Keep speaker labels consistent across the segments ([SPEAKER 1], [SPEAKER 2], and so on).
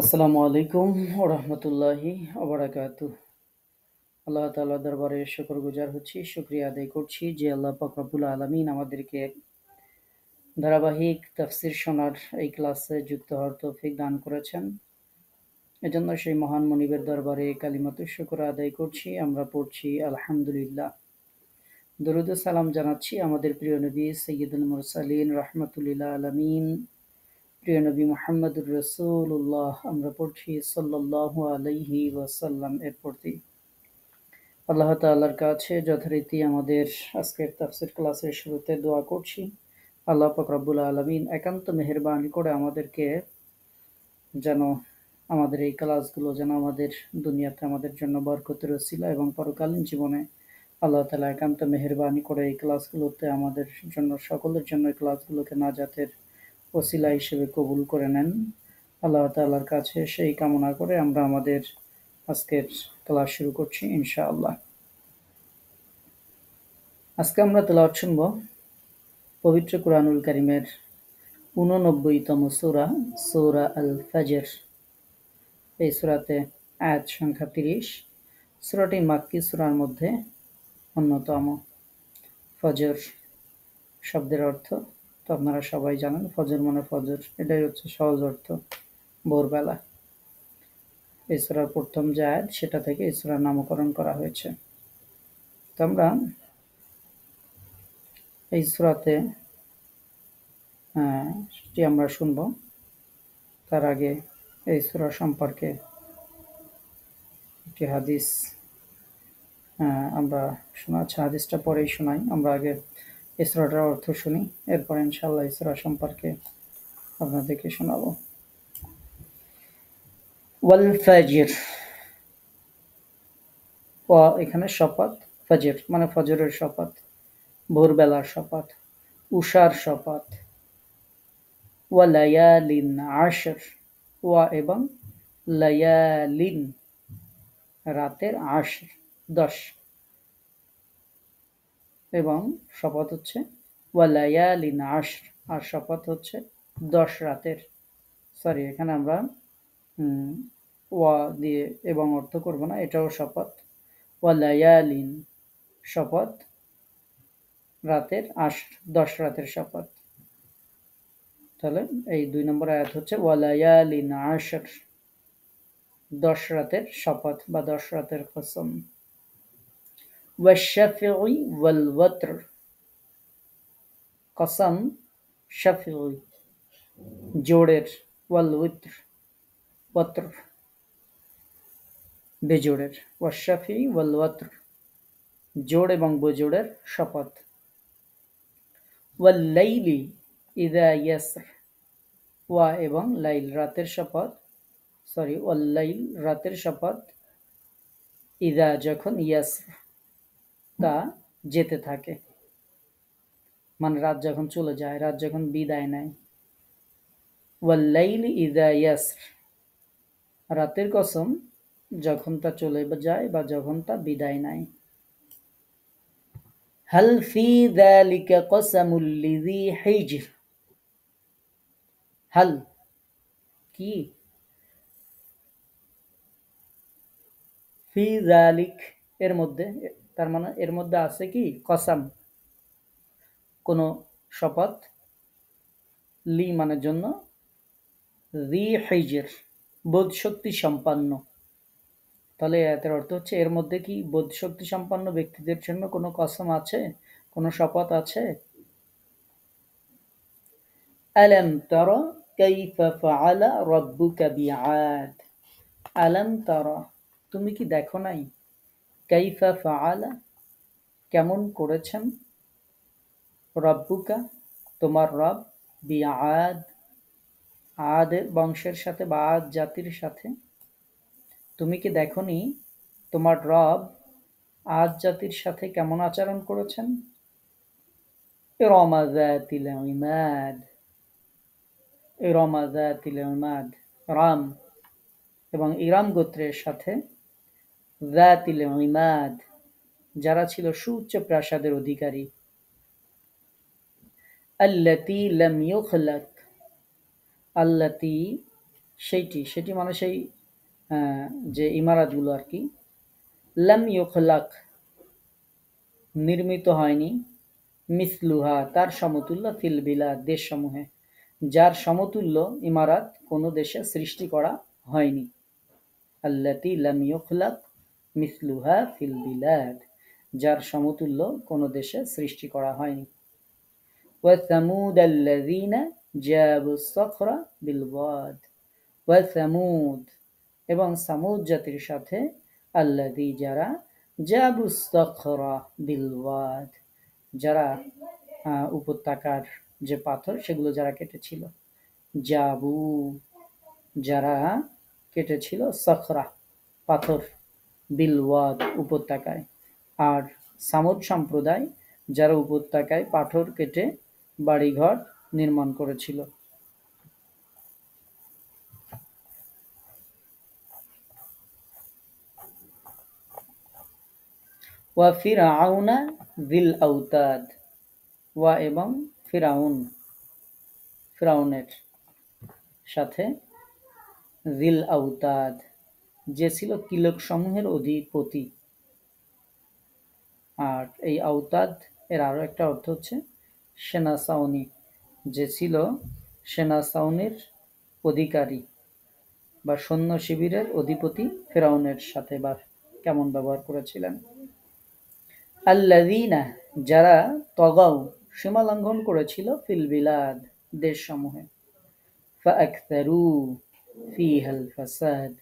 [SPEAKER 1] আসসালামু আলাইকুম ওয়া রাহমাতুল্লাহি ওয়া বারাকাতুহু। আল্লাহ তাআলার দরবারে শুকরগুজার হচ্ছি, শুকরিয়া আদায় করছি যে আল্লাহ পাক রব্বুল আলামিন আমাদেরকে ধারাবাহিক তাফসীর শোনার এই ক্লাসে যুক্ত হওয়ার তৌফিক দান করেছেন। এজন্য সেই মহান মুনিবের দরবারে কালিমাতুশ শুকর আদায় করছি। আমরা পড়ছি আলহামদুলিল্লাহ। দরুদ ও সালাম জানাচ্ছি আমাদের প্রিয় নবী সাইয়্যিদুল মুরসালিন রাহমাতুল লিল আলামিন, প্রিয় নবী মুহাম্মদুর রাসূলুল্লাহ। আমরা পড়ছি সাল্লাল্লাহু আলাইহি ওয়াসাল্লাম এর প্রতি। আল্লাহ তাআলার কাছে যথারীতি আমাদের আজকের তাফসীর ক্লাসের শুরুতে দোয়া করছি। আল্লাহ পাক রব্বুল আলামিন একান্ত মেহেরবানি করে আমাদেরকে যেন আমাদের এই ক্লাসগুলো যেন আমাদের দুনিয়াতে আমাদের জন্য বরকতের ওসিলা এবং পরকালীন জীবনে আল্লাহ তাআলা একান্ত মেহেরবানি করে এই ক্লাসগুলোতে আমাদের জন্য সকলের জন্য এই ক্লাসগুলোকে নাজাতের ওসিলা হিসেবে কবুল করে নেন। আল্লাহ তাআলার কাছে সেই কামনা করে আমরা আমাদের আজকের ক্লাস শুরু করছি ইনশাআল্লাহ। আজকে আমরা তেলাওয়াত শুনব পবিত্র কুরআনুল কারীমের ৮৯তম সূরা, সূরা আল ফাজর। এই সূরাতে আয়াত সংখ্যা ৩০। সূরাটি মাক্কী সূরার মধ্যে অন্যতম। ফজর শব্দের অর্থ তো আপনারা সবাই জানেন, ফজর মানে ফজর, এটাই হচ্ছে সহজ অর্থ, ভোরবেলা। এই সূরার প্রথম যে আয়াত সেটা থেকে এই সূরার নামকরণ করা হয়েছে। তো আমরা এই সূরাতে আমরা শুনব। তার আগে এই সূরা সম্পর্কে একটি হাদিস আমরা শোনাচ্ছি। হাদিসটা পরেই শোনাই, আমরা আগে এই সূরাটার অর্থ শুনি, এরপর ইনশাআল্লাহ এই সূরা সম্পর্কে আপনাদেরকে শোনাবো। ওয়াল ফাজর, ওয়া এখানে শপথ, ফজর মানে ফজরের শপথ, ভোরবেলার শপথ, উষার শপথ। ওয়া লায়ালিন আশর, ওয়া এবং লায়ালিন রাতের, আশর 10, এবং শপথ হচ্ছে ওয়া লায়ালিন আশর, আর শপথ হচ্ছে 10 রাতের। সরি, এখানে আমরা ওয়া দিয়ে এবং অর্থ করব না, এটাও শপথ। ওয়া লায়ালিন শপথ রাতের, আশর 10 রাতের শপথ। তাহলে এই 2 নম্বর আয়াত হচ্ছে ওয়া লায়ালিন আশর, 10 রাতের শপথ বা 10 রাতের কসম। ওয়াশ-শাফঈ ওয়াল ওয়াতর, কসম শাফঈ জোড়ের, ওয়াল ওয়িতর ওয়াতর বেজোড়ের। ওয়াশ-শাফঈ ওয়াল ওয়াতর জোড় এবং বেজোড়ের শপথ। ওয়াল লাইলি ইযা ইয়াসর, ওয়া এবং লাইল রাতের শপথ, সরি ওয়াল লাইল রাতের শপথ, ইযা যখন, ইয়াসর তা যেতে থাকে, মানে রাত যখন চলে যায়, রাত যখন বিদায় নেয়। ওয়াল লাইলি ইযা ইয়াসর, রাতের কসম যখন তা চলে যায় বা যখন তা বিদায় নেয়। হাল ফি যালিকা কসামুল লিযি হিজর, হাল কি, ফি যালিক এর মধ্যে, তার মানে এর মধ্যে আছে কি, কসাম কোন শপথ, লি মানে জন্য, জি হিজর বোধ শক্তি সম্পন্ন। তাহলে এর অর্থ হচ্ছে এর মধ্যে কি বোধ শক্তি সম্পন্ন ব্যক্তিদের জন্য কোনো কসম আছে, কোনো শপথ আছে। আলাম তারা কাইফা ফাআলা রাব্বুকা বিআদ, আলাম তারা তুমি কি দেখো নাই, কাইফা ফাআলা কেমন করেছেন, রাব্বুকা তোমার রব, বিআদ আদ বংশের সাথে বা আদ জাতির সাথে। তুমি কি দেখনি তোমার রব আদ জাতির সাথে কেমন আচরণ করেছেন। ইরমা যাতিল ইমাদ, ইরমা যাতিল ইমাদ রাম এবং ইরাম গোত্রের সাথে, যাতিল ইমাদ যারা ছিল সুউচ্চ প্রাসাদের অধিকারী। আল্লাতী লাম ইউখলাক, আল্লাতী সেটি মানে সেই যে ইমারাতগুলো আর কি। লাম ইউখলাক নির্মিত হয়নি, মিসলুহা তার সমতুল্য, ফিল বিলাদ দেশসমূহে, যার সমতুল্য ইমারাত কোনো দেশে সৃষ্টি করা হয়নি। আল্লাতি লাম ইউখলাক মিসলুহা ফিল বিলাদ, যার সমতুল্য কোনো দেশে সৃষ্টি করা হয়নি। ওয়া সামুদ আল্লাযীনা জাবুস সখরা বিল ওয়াদ, ওয়া সামুদ এবং সামুদ জাতির সাথে, আল্লাযী যারা, জাবুস সখরা বিল ওয়াদ যারা উপত্যকার যে পাথর সেগুলো যারা কেটেছিল, জাবু যারা কেটেছিল, সখরা পাথর, বিল ওয়াদ উপত্যকায়। আর সামুদ সম্প্রদায় যারা উপত্যকায় পাথর কেটে বাড়িঘর নির্মাণ করেছিল। ওয়া ফিরআউনা যিল আওতাদ, ওয়া এবং ফিরআউনের সাথে, যিল আওতাদ যে ছিল কিলক সমূহের অধিপতি। আর এই আওতাদ এর আরো একটা অর্থ হচ্ছে সেনা ছাউনি, যে ছিল সেনা ছাউনির অধিকারী বা সৈন্য শিবিরের অধিপতি ফিরআউনের সাথে বা কেমন ব্যবহার করেছিলেন। আল্লাযীনা যারা, তগাও সীমা লঙ্ঘন করেছিল, ফিল বিলাদ দেশসমূহে, ফাআকতারু ফিহাল ফাসাদ,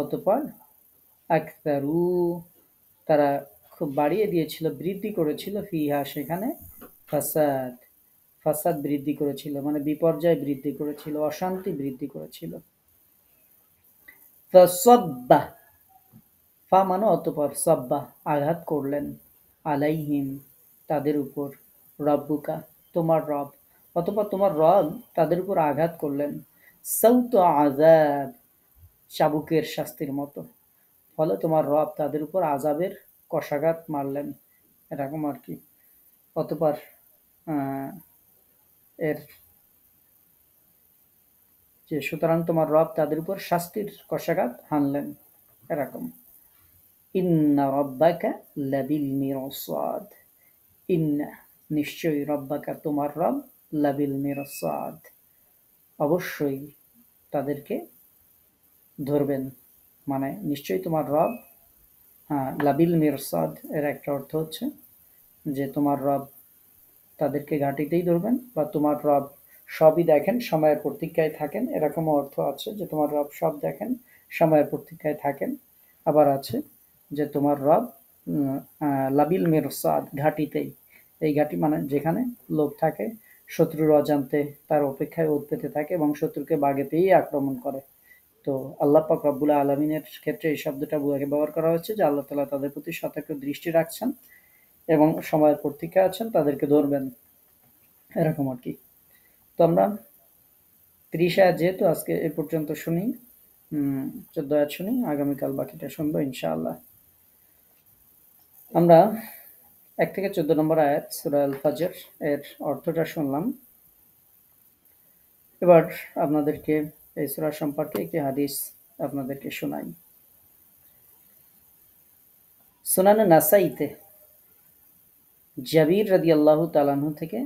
[SPEAKER 1] অতঃপর, আকতারু তারা খুব বাড়িয়ে দিয়েছিল, বৃদ্ধি করেছিল, ফিহা সেখানে, ফাসাদ বৃদ্ধি করেছিল, মানে বিপর্যয় বৃদ্ধি করেছিল, অশান্তি বৃদ্ধি করেছিল। ফাসাব্বা মানে অতঃপর, সাব্বা আঘাত করলেন, আলাইহিম তাদের উপর, রব্বুকা তোমার রব, অতঃপর তোমার রব তাদের উপর আঘাত করলেন, সাউত আযাব চাবুকের শাস্তির মতো, ফলে তোমার রব তাদের উপর আযাবের কষাঘাত মারলেন, এরকম আর কি। অতঃপর এর যে সুতরাং তোমার রব তাদের উপর শাস্তির কষাঘাত হানলেন, এরকম। ইন্না রব্বাকা লাবিল মিরসাদ, ইন্না নিশ্চয়ই, রব্বাকা তোমার রব, লাবিল মিরসাদ অবশ্যই তাদেরকে ধরবেন, মানে নিশ্চয়ই তোমার রব, লাবিল মিরসাদ এর একটা অর্থ হচ্ছে যে তোমার রব তাদেরকে ঘাঁটিতেই ধরবেন, বা তোমার রব সবই দেখেন, সময়ের প্রতীক্ষায় থাকেন, এরকম অর্থ আছে যে তোমার রব সব দেখেন, সময়ের প্রতীক্ষায় থাকেন। আবার আছে যে তোমার রব লাবিল মিরসাদ ঘাঁটিতেই, এই ঘাঁটি মানে যেখানে লোক থাকে, শত্রুর অজান্তে তার অপেক্ষায় ওঁত পেতে থাকে এবং শত্রুকে বাগে পেয়েই আক্রমণ করে। তো আল্লাহ পাক রব্বুল আলামিনের ক্ষেত্রে এই শব্দটা ব্যবহার করা হচ্ছে যে আল্লাহ তাআলা তাদের প্রতি সতর্ক দৃষ্টি রাখছেন এবং সময়ের প্রতীক্ষায় আছেন, তাদেরকে ধরবেন, এরকম আর কি। তো আমরা ৩০ আয়াত যেহেতু আজকে এ পর্যন্ত শুনি, ১৪ আয়াত শুনি, আগামীকাল বাকিটা শুনবো ইনশাআল্লাহ। আমরা ১ থেকে ১৪ নম্বর আয়াত সূরা আল ফাজর এর অর্থটা শুনলাম। এবার আপনাদেরকে এই সূরা সম্পর্কে একটি হাদিস আপনাদেরকে শোনাই। সুনানে নাসাইতে জাবির রাদিয়াল্লাহু তাআলা আনহু থেকে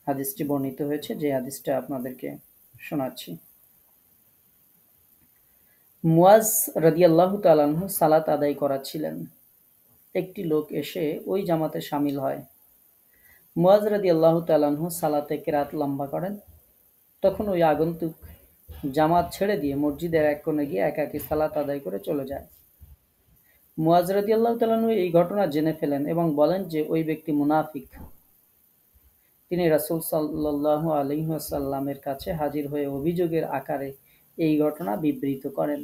[SPEAKER 1] হাদিসটি বর্ণিত হয়েছে, যে হাদিসটা আপনাদেরকে শোনাচ্ছি। মুয়াজ রাদিয়াল্লাহু তাআলা আনহু সালাত আদায় করাচ্ছিলেন। একটি লোক এসে ওই জামাতে শামিল হয়। মুয়াজ রাদিয়াল্লাহু তাআলা আনহু সালাতে কেরাত লম্বা করেন। তখন ওই আগন্তুক জামাত ছেড়ে দিয়ে মসজিদের এক কোণে গিয়ে একাকী সালাত আদায় করে চলে যায়। মুয়াজ রাদিয়াল্লাহু তাআলা আনহু এই ঘটনা জেনে ফেলেন এবং বলেন যে ওই ব্যক্তি মুনাফিক। তিনি রাসূল সাল্লাল্লাহু আলাইহি ওয়াসাল্লামের কাছে হাজির হয়ে অভিযোগের আকারে এই ঘটনা বিবৃত করেন।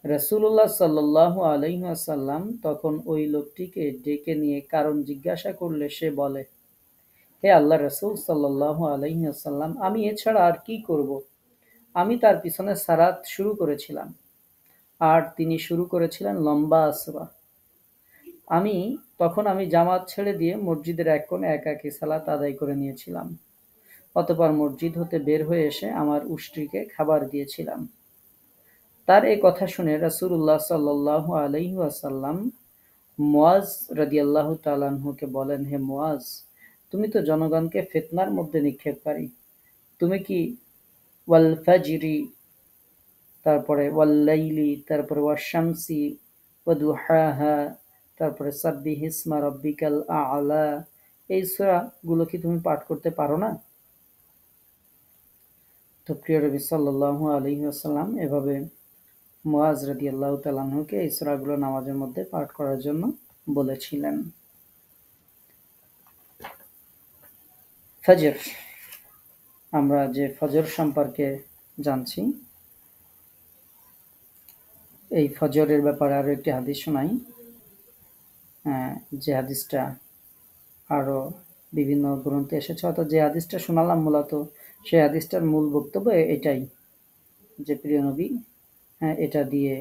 [SPEAKER 1] রাসূলুল্লাহ সাল্লাল্লাহু আলাইহি ওয়াসাল্লাম তখন ওই লোকটিকে ডেকে নিয়ে কারণ জিজ্ঞাসা করলে সে বলে, হে আল্লাহর রাসূল সাল্লাল্লাহু আলাইহি ওয়াসাল্লাম, আমি এছাড়া আর কি করব? আমি তার পিছনে সালাত শুরু করেছিলাম আর তিনি শুরু করেছিলেন লম্বা আসরা। তখন আমি জামাত ছেড়ে দিয়ে মসজিদের এক কোণে একাকী সালাত আদায় করে নিয়েছিলাম। অতঃপর মসজিদ হতে বের হয়ে এসে আমার উষ্ট্রীকে খাবার দিয়েছিলাম। তার এই কথা শুনে রাসূলুল্লাহ সাল্লাল্লাহু আলাইহি ওয়াসাল্লাম মুয়াজ রাদিয়াল্লাহু তাআলা আনহুকে বলেন, হে মুয়াজ, তুমি তো জনগণকে ফিতনার মধ্যে নিক্ষেপকারী। তুমি কি ওয়াল ফাজরি, তারপরে ওয়াল লাইলি, তারপরে ওয়াশ-শামসি ওয়া দুহাহা, তারপরে সাব্বিহ ইসমা রাব্বিকাল আ'লা, এই সূরা গুলো কি তুমি পাঠ করতে পারো না? তো প্রিয় নবী সাল্লাল্লাহু আলাইহি ওয়াসাল্লাম এভাবে মুয়াজ রাদিয়াল্লাহু তাআলা আনহুকে এই সূরাগুলো নামাজের মধ্যে পাঠ করার জন্য বলেছিলেন। ফজর, আমরা যে ফজর সম্পর্কে জানছি, এই ফজরের ব্যাপারে আরো একটি হাদিস শোনাই, যে হাদিসটা আরো বিভিন্ন গ্রন্থে এসেছে, অর্থাৎ যে হাদিসটা শোনালাম মূলত সেই হাদিসটার মূল বক্তব্য এটাই যে প্রিয় নবী এটা দিয়ে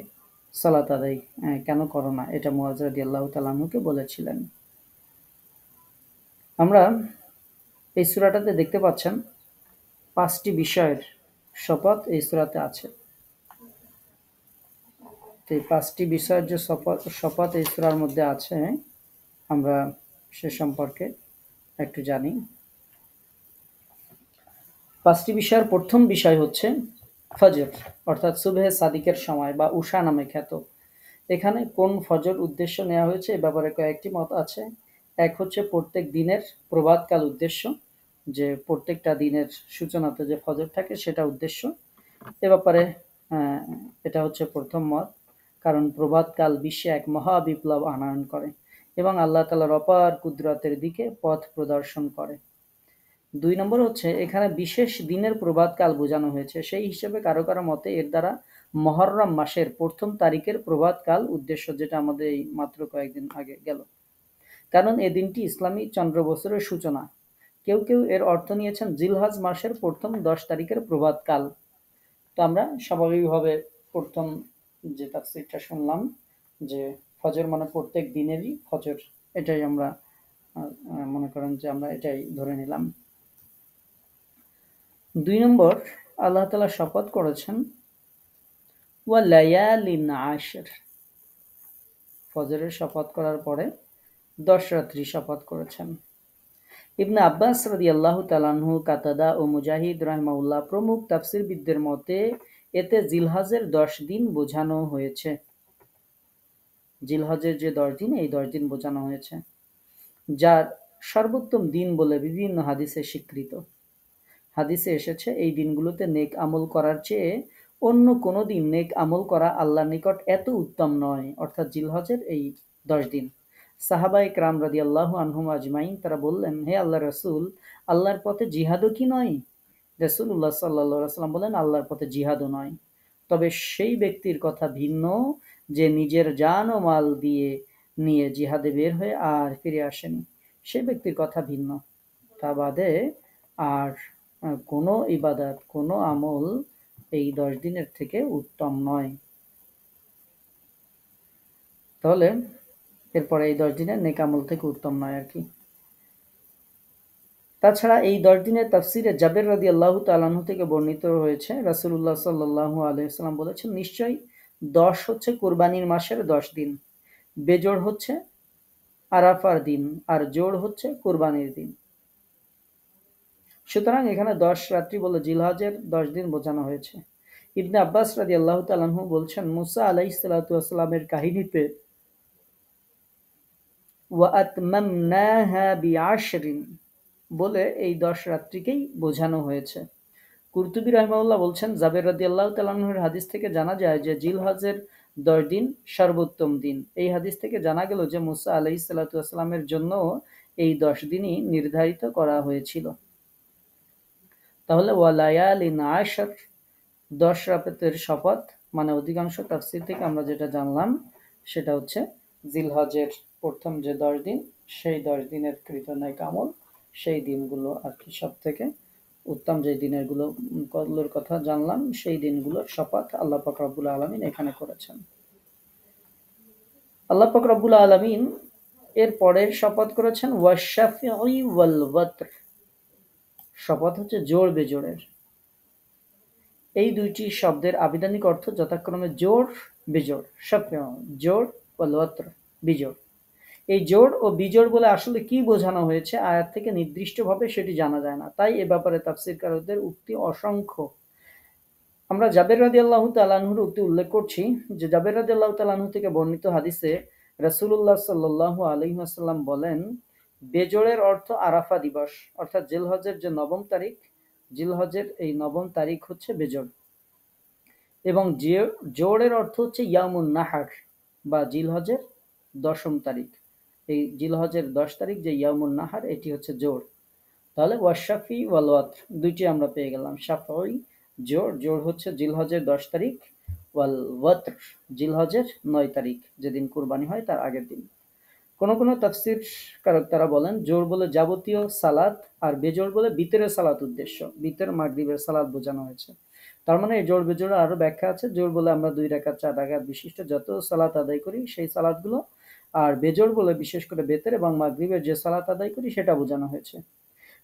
[SPEAKER 1] সালাত আদায় কেন করো না, এটা মুয়াজ রাদিয়াল্লাহু তাআলা আনহুকে বলেছিলেন। আমরা এই সূরাটাতে দেখতে পাচ্ছেন 5টি বিষয়ের শপথ এই সূরাতে আছে। তো এই 5টি বিষয়ের যে শপথ এই সূরার মধ্যে আছে, আমরা সে সম্পর্কে একটু জানি। 5টি বিষয়ের প্রথম বিষয় হচ্ছে ফজর, অর্থাৎ সুবহে সাদিকের সময় বা উষা নামে খ্যাত। এখানে কোন ফজর উদ্দেশ্য নেওয়া হয়েছে এ ব্যাপারে কয়েকটি মত আছে। এক হচ্ছে প্রত্যেক দিনের প্রভাতকাল উদ্দেশ্য, যে প্রত্যেকটা দিনের সূচনাতে যে ফজর থাকে সেটা উদ্দেশ্য। এ ব্যাপারে এটা হচ্ছে প্রথম মত, কারণ প্রভাতকাল বিশ্বে এক মহা বিপ্লব আনয়ন করে এবং আল্লাহ তাআলার অপার কুদরতের দিকে পথ প্রদর্শন করে। 2 নম্বর হচ্ছে এখানে বিশেষ দিনের প্রভাতকাল বোঝানো হয়েছে, সেই হিসেবে কারো কারো মতে এর দ্বারা মহররম মাসের প্রথম তারিখের প্রভাতকাল উদ্দেশ্য, যেটা আমাদের এই মাত্র কয়েকদিন আগে গেল, কারণ এ দিনটি ইসলামী চন্দ্র বছরের সূচনা। কেউ কেউ এর অর্থ নিয়েছেন জিলহজ মাসের প্রথম 10 তারিখের প্রভাতকাল। তো আমরা স্বাভাবিকভাবে প্রথম যে তাফসীরটা শুনলাম যে ফজর মানে প্রত্যেক দিনেরই ফজর, এটাই আমরা মনে করেন যে আমরা এটাই ধরে নিলাম। 2 নম্বর, আল্লাহ তাআলা শপথ করেছেন ওয়া লায়ালিন আশর, ফজরের শপথ করার পরে 10 রাত্রি শপথ করেছেন। ইবনে আব্বাস রাদিয়াল্লাহু তাআলা আনহু, কাতাদা ও মুজাহিদ রাহিমাহুল্লাহ প্রমুখ তাফসীরবিদদের মতে এতে জিলহজের 10 দিন বোঝানো হয়েছে। জিলহজের যে 10 দিন, এই 10 দিন বোঝানো হয়েছে, যার সর্বোত্তম দিন বলে বিভিন্ন হাদিসে স্বীকৃত। হাদিসে এসেছে এই দিনগুলোতে নেক আমল করার চেয়ে অন্য কোনো দিন নেক আমল করা আল্লাহর নিকট এত উত্তম নয়, অর্থাৎ জিলহজের এই 10 দিন। সাহাবায়ে কেরাম রাদিয়াল্লাহু আনহুম আজমাইন তারা বললেন, হে আল্লাহর রাসূল, আল্লাহর পথে জিহাদও কি নয়? রাসূলুল্লাহ সাল্লাল্লাহু আলাইহি ওয়াসাল্লাম বলেন, আল্লাহর পথে জিহাদও নয়, তবে সেই ব্যক্তির কথা ভিন্ন যে নিজের জান ও মাল দিয়ে নিয়ে জিহাদে বের হয়ে আর ফিরে আসেনি, সেই ব্যক্তির কথা ভিন্ন। তা বাদে আর কোনো ইবাদত, কোনো আমল এই 10 দিনের থেকে উত্তম নয়। তাহলে এরপরে এই 10 দিনের নেক আমল থেকে উত্তম নয় আর কি। তাছাড়া এই 10 দিনের তাফসিরে জাবের রাদিয়াল্লাহু তাআলা আনহু থেকে বর্ণিত হয়েছে, রাসূলুল্লাহ সাল্লাল্লাহু আলাইহি ওয়াসাল্লাম বলেছেন, নিশ্চয়ই 10 হচ্ছে কুরবানির মাসের 10 দিন, বেজোড় হচ্ছে আরাফার দিন, আর জোড় হচ্ছে কুরবানির দিন। সুতরাং এখানে 10 রাত্রি বলে জিলহজের 10 দিন বোঝানো হয়েছে। ইবনে আব্বাস রাদিয়াল্লাহু তাআলা আনহু বলছেন, মুসা আলাইহিস সালাতু ওয়াসসালামের কাহিনীতে ওয়া আতমামনাহা বিআশরিন বলে এই 10 রাত্রিকেই বোঝানো হয়েছে। কুরতুবী রাহিমাহুল্লাহ বলছেন, জাবের রাদিয়াল্লাহু তাআলা আনহুর হাদিস থেকে জানা যায় যে জিলহজের 10 দিন সর্বোত্তম দিন। এই হাদিস থেকে জানা গেল যে মুসা আলাইহিস সালাতু ওয়াসসালামের জন্য এই 10 দিনই নির্ধারিত করা হয়েছিল। তাহলে ওয়া লায়ালিন আশর, 10 রাতের শপথ, মানে অধিকাংশ তাফসীর থেকে আমরা যেটা জানলাম সেটা হচ্ছে জিলহজের প্রথম যে 10 দিন, সেই 10 দিনের কৃত নেক আমল, সেই দিনগুলো আর কি সব থেকে উত্তম, যে দিনগুলোর কথা জানলাম সেই দিনগুলোর শপথ আল্লাহ পাক রব্বুল আলামিন এখানে করেছেন। আল্লাহ পাক রব্বুল আলামিন এর পরের শপথ করেছেন ওয়াশ-শাফিঈ ওয়াল ওয়াতর, শপথ হচ্ছে জোড় বেজোড়ের। এই দুইটি শব্দের আবিধানিক অর্থ যথাক্রমে জোড়, বেজোড়। জোড় ওয়াল ওয়াতর, বিজোড়। এই জোড় ও বিজোড় বলে আসলে কি বোঝানো হয়েছে আয়াত থেকে নির্দিষ্টভাবে সেটি জানা যায় না, তাই এ ব্যাপারে তাফসীরকারদের উক্তি অসংখ্য। আমরা জাবের রাদিয়াল্লাহু তাআলা আনহুর উক্তি উল্লেখ করছি যে জাবের রাদিয়াল্লাহু তাআলা আনহু থেকে বর্ণিত হাদিসে রাসূলুল্লাহ সাল্লাল্লাহু আলাইহি ওয়াসাল্লাম বলেন, বেজোড়ের অর্থ আরাফা দিবস, অর্থাৎ জিলহজের যে নবম তারিখ, জিলহজের এই নবম তারিখ হচ্ছে বেজোড়। এবং জোড়ের অর্থ হচ্ছে ইয়ামুন নাহার বা জিলহজের দশম তারিখ। এই জিলহজের 10 তারিখ যে ইয়ামুন নাহার, এটি হচ্ছে জোড়। তাহলে ওয়াশাফি ওয়াল ওয়াতর দুইটি আমরা পেয়ে গেলাম। শাফঈ জোড়, জোড় হচ্ছে জিলহজের 10 তারিখ, ওয়াল ওয়াতর জিলহজের 9 তারিখ, যেদিন কুরবানি হয় তার আগের দিন। কোন কোন তাফসীরকারক তারা বলেন জোড় বলে যাবতীয় সালাত আর বেজোড় বলে বিতরের সালাত উদ্দেশ্য, বিতর মাগরিবের সালাত বোঝানো হয়েছে। তার মানে এই জোড় বেজোড়ের আরো ব্যাখ্যা আছে। জোড় বলে আমরা 2 রাকাত 4 রাকাত বিশিষ্ট যত সালাত আদায় করি সেই সালাতগুলো, আর বেজোড় বলে বিশেষ করে বেতের এবং মাগরিবের যে সালাত আদায় করি সেটা বোঝানো হয়েছে।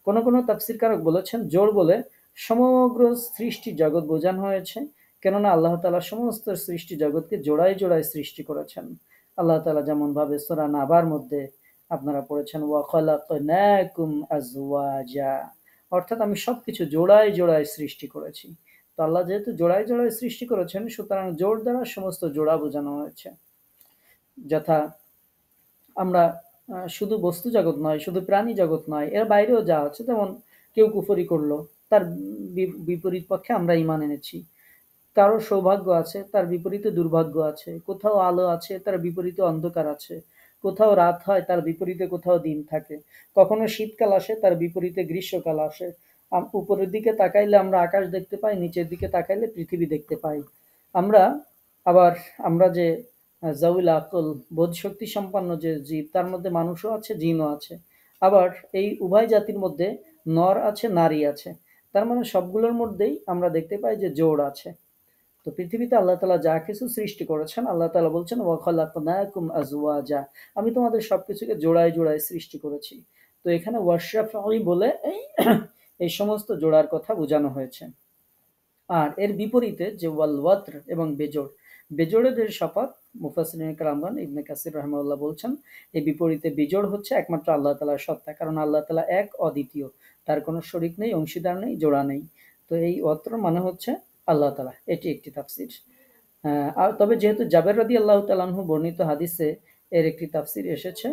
[SPEAKER 1] কোন কোন তাফসীরকারক বলেছেন জোড় বলে সমগ্র সৃষ্টি জগৎ বোঝানো হয়েছে, কেননা আল্লাহ তাআলা সমস্ত সৃষ্টি জগৎকে জোড়ায় জোড়ায় সৃষ্টি করেছেন। আল্লাহ তাআলা যেমন ভাবে সূরা নাবার মধ্যে আপনারা পড়েছেন ওয়া খালাকনাকুম আজওয়াজা, অর্থাৎ আমি সবকিছু জোড়ায় জোড়ায় সৃষ্টি করেছি। তো আল্লাহ যেহেতু জোড়ায় জোড়ায় সৃষ্টি করেছেন, সুতরাং জোড় দ্বারা সমস্ত জোড়া বোঝানো হয়েছে। যথা আমরা শুধু বস্তু জগৎ নয়, শুধু প্রাণী জগৎ নয়, এর বাইরেও যা আছে, যেমন কেউ কুফরি করলো, তার বিপরীত পক্ষে আমরা ঈমান এনেছি। কারো সৌভাগ্য আছে, তার বিপরীতে দুর্ভাগ্য আছে। কোথাও আলো আছে, তার বিপরীতে অন্ধকার আছে। কোথাও রাত হয়, তার বিপরীতে কোথাও দিন থাকে। কখনো শীতকাল আসে, তার বিপরীতে গ্রীষ্মকাল আসে। উপরের দিকে তাকাইলে আমরা আকাশ দেখতে পাই, নিচের দিকে তাকাইলে পৃথিবী দেখতে পাই। আমরা আবার আমরা যে জাউল আকল, বোধ শক্তি সম্পন্ন যে জীব, তার মধ্যে মানুষও আছে, জিনও আছে। আবার এই উভয় জাতির মধ্যে নর আছে, নারী আছে। তার মানে সবগুলোর মধ্যেই আমরা দেখতে পাই যে জোড় আছে। তো পৃথিবীতে আল্লাহ তাআলা যা কিছু সৃষ্টি করেছেন, আল্লাহ তাআলা বলছেন ওয়া খালাকনাকুম আজওয়াজা, আমি তোমাদের সবকিছুকে জোড়ায় জোড়ায় সৃষ্টি করেছি। তো এখানে ওয়াশাফঈ বলে এই সমস্ত জোড়ার কথা বোঝানো হয়েছে। আর এর বিপরীতে যে ওয়াল ওয়াতর এবং বেজোড়, বেজোড়ের শপথ মুফাসসিরিন কেরামগণ ইবনে কাসির রাহিমাহুল্লাহ বলছেন এই বিপরীতে বেজোড় হচ্ছে একমাত্র আল্লাহ তাআলার সত্তা, কারণ আল্লাহ তাআলা এক, অদ্বিতীয়, তার কোনো শরীক নেই, অংশীদার নেই, জোড়া নেই। তো এই ওয়াতর মানে হচ্ছে আল্লাহ তাআলা, এটি একটি তাফসীর। আর তবে যেহেতু জাবের রাদিয়াল্লাহু তাআলা আনহু বর্ণিত হাদিসে এর একটি তাফসীর এসেছে,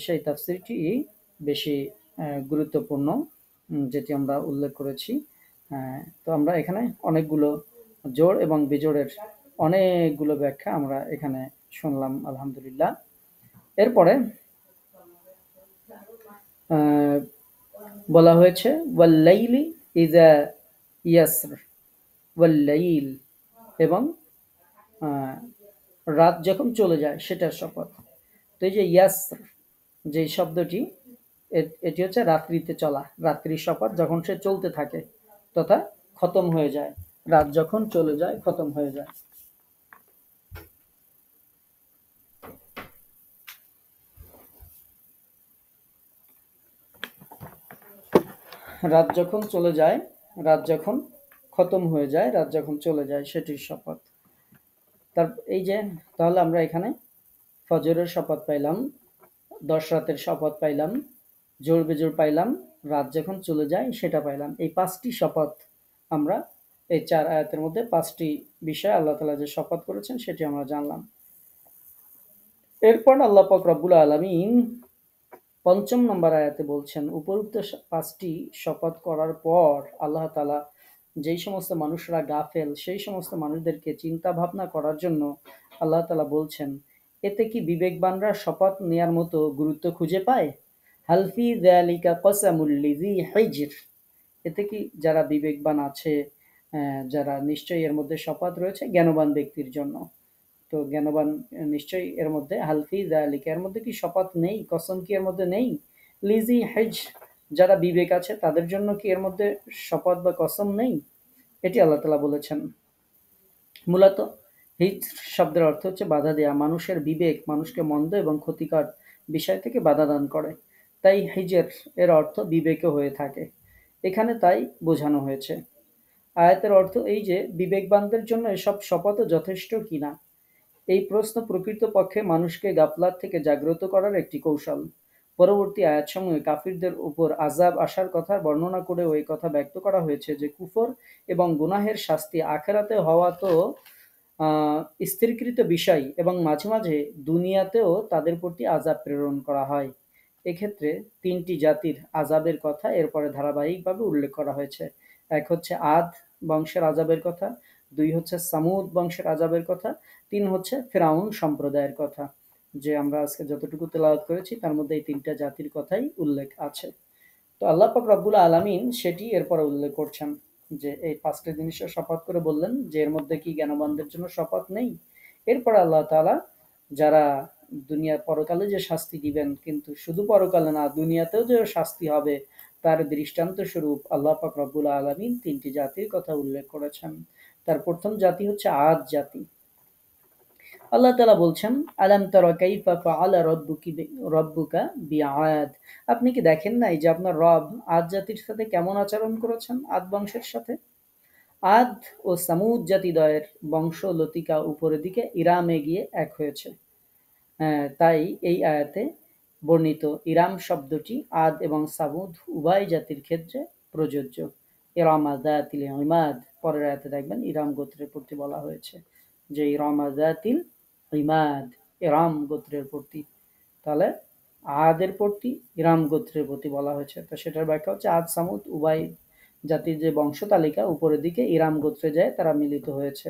[SPEAKER 1] সেই তাফসীরটি বেশি গুরুত্বপূর্ণ, যেটি আমরা উল্লেখ করেছি। তো আমরা এখানে অনেকগুলো জোড় এবং বিজোড়ের অনেকগুলো ব্যাখ্যা আমরা এখানে শুনলাম, আলহামদুলিল্লাহ। এরপরে বলা হয়েছে ওয়াল্লাইলি ইযা ইয়াসর, ওয়াল্লাইল এবং রাত যখন চলে যায় সেটার শপথ। তো এই যে ইয়াসর যে শব্দটি, এটি হচ্ছে রাত্রিতে চলা, রাত্রির শপথ যখন সে চলতে থাকে তথা খতম হয়ে যায়, রাত যখন চলে যায় খতম হয়ে যায়। রাত যখন চলে যায়, রাত যখন খতম হয়ে যায়, রাত যখন চলে যায় সেটির শপথ। তার এই যে তাহলে আমরা এখানে ফজরের শপথ পাইলাম, 10 রাতের শপথ পাইলাম, জোড় বেজোড় পাইলাম, রাত যখন চলে যায় সেটা পাইলাম। এই 5টি শপথ আমরা এই 4 আয়াতের মধ্যে 5টি বিষয় আল্লাহ তাআলা যে শপথ করেছেন সেটি আমরা জানলাম। এরপর আল্লাহ পাক রব্বুল আলামিন 5ম নম্বর আয়াতে বলছেন, উপরোক্ত 5টি শপথ করার পর আল্লাহ তাআলা যেই সমস্ত মানুষরা গাফেল, সেই সমস্ত মানুষদেরকে চিন্তা ভাবনা করার জন্য আল্লাহ তাআলা বলছেন, এতে কি বিবেকবানরা শপথ নেয়ার মতো গুরুত্ব খুঁজে পায়? হাল ফি যালিকা কসামুল লিযি হিজর, এতে কি যারা বিবেকবান আছে, যারা নিশ্চয়ই এর মধ্যে শপথ রয়েছে জ্ঞানবান ব্যক্তির জন্য। তো জ্ঞানবান নিশ্চয়ই এর মধ্যে, হালফি যালিকা এর মধ্যে কি শপথ নেই, কসম কি এর মধ্যে নেই? লিজি হেজ যারা বিবেক আছে তাদের জন্য কি এর মধ্যে শপথ বা কসম নেই? এটি আল্লাহ তাআলা বলেছেন। মূলত হিজ শব্দের অর্থ হচ্ছে বাধা দেয়া, মানুষের বিবেক মানুষকে মন্দ এবং ক্ষতিকর বিষয় থেকে বাধা দান করে, তাই হিজের এর অর্থ বিবেকও হয়ে থাকে। এখানে তাই বোঝানো হয়েছে। আয়াতের অর্থ এই যে বিবেকবানদের জন্য এসব শপথও যথেষ্ট কিনা। এই প্রশ্ন প্রকৃতপক্ষে মানুষকে গাফলাত থেকে জাগ্রত করার একটি কৌশল। পরবর্তী আয়াতসমূহে কাফিরদের উপর আযাব আসার কথা বর্ণনা করেও এই কথা ব্যক্ত করা হয়েছে যে কুফর এবং গুনাহের শাস্তি আখেরাতে হওয়া তো স্থিরকৃত বিষয় এবং মাঝে মাঝে দুনিয়াতেও তাদের প্রতি আযাব প্রেরণ করা হয়। এক্ষেত্রে তিনটি জাতির আযাবের কথা এরপরে ধারাবাহিকভাবে উল্লেখ করা হয়েছে। এক হচ্ছে আদ বংশের আযাবের কথা, দুই হচ্ছে সামুদ বংশের আযাবের কথা, তিন হচ্ছে ফেরাউন সম্প্রদায়ের কথা। যে আমরা আজকে যতটুকু তেলাওয়াত করেছি তার মধ্যে এই তিনটা জাতির কথাই উল্লেখ আছে। তো আল্লাহ পাক রব্বুল আলামিন সেটি এরপরে উল্লেখ করছেন যে এই পাঁচটি জিনিসের শপথ করে বললেন যে এর মধ্যে কি জ্ঞানবানদের জন্য শপথ নেই। এরপর আল্লাহ তাআলা যারা দুনিয়া পরকালে যে শাস্তি দিবেন, কিন্তু শুধু পরকালে না দুনিয়াতেও যে শাস্তি হবে তার দৃষ্টান্ত স্বরূপ আল্লাহ পাক রব্বুল আলামিন তিনটি জাতির কথা উল্লেখ করেছেন। তার প্রথম জাতি হচ্ছে আদ জাতি। আল্লাহ তাআলা বলছেন, আলাম তারা কাইফা ফাআলা রব্বুকা বিআদ। আপনি কি দেখেন নাই যে আপনার রব আদ জাতির সাথে কেমন আচরণ করেছেন, আদ বংশের সাথে। আদ ও সামুদ জাতিদ্বয়ের বংশ লতিকা উপরের দিকে ইরামে গিয়ে এক হয়েছে। তাই এই আয়াতে বর্ণিত ইরাম শব্দটি আদ এবং সামুদ উভয় জাতির ক্ষেত্রে প্রযোজ্য। ইরামা যাতিল ইমাদ, পরের আয়াতে দেখবেন ইরাম গোত্রের প্রতি বলা হয়েছে যে ইরামা যাতিল ইমাদ, ইরাম গোত্রের প্রতি। তাহলে আদের প্রতি ইরাম গোত্রের প্রতি বলা হয়েছে। তো সেটার ব্যাখ্যা হচ্ছে আদ সামুদ উভয় জাতির যে বংশ তালিকা উপরের দিকে ইরাম গোত্রে যায় তারা মিলিত হয়েছে।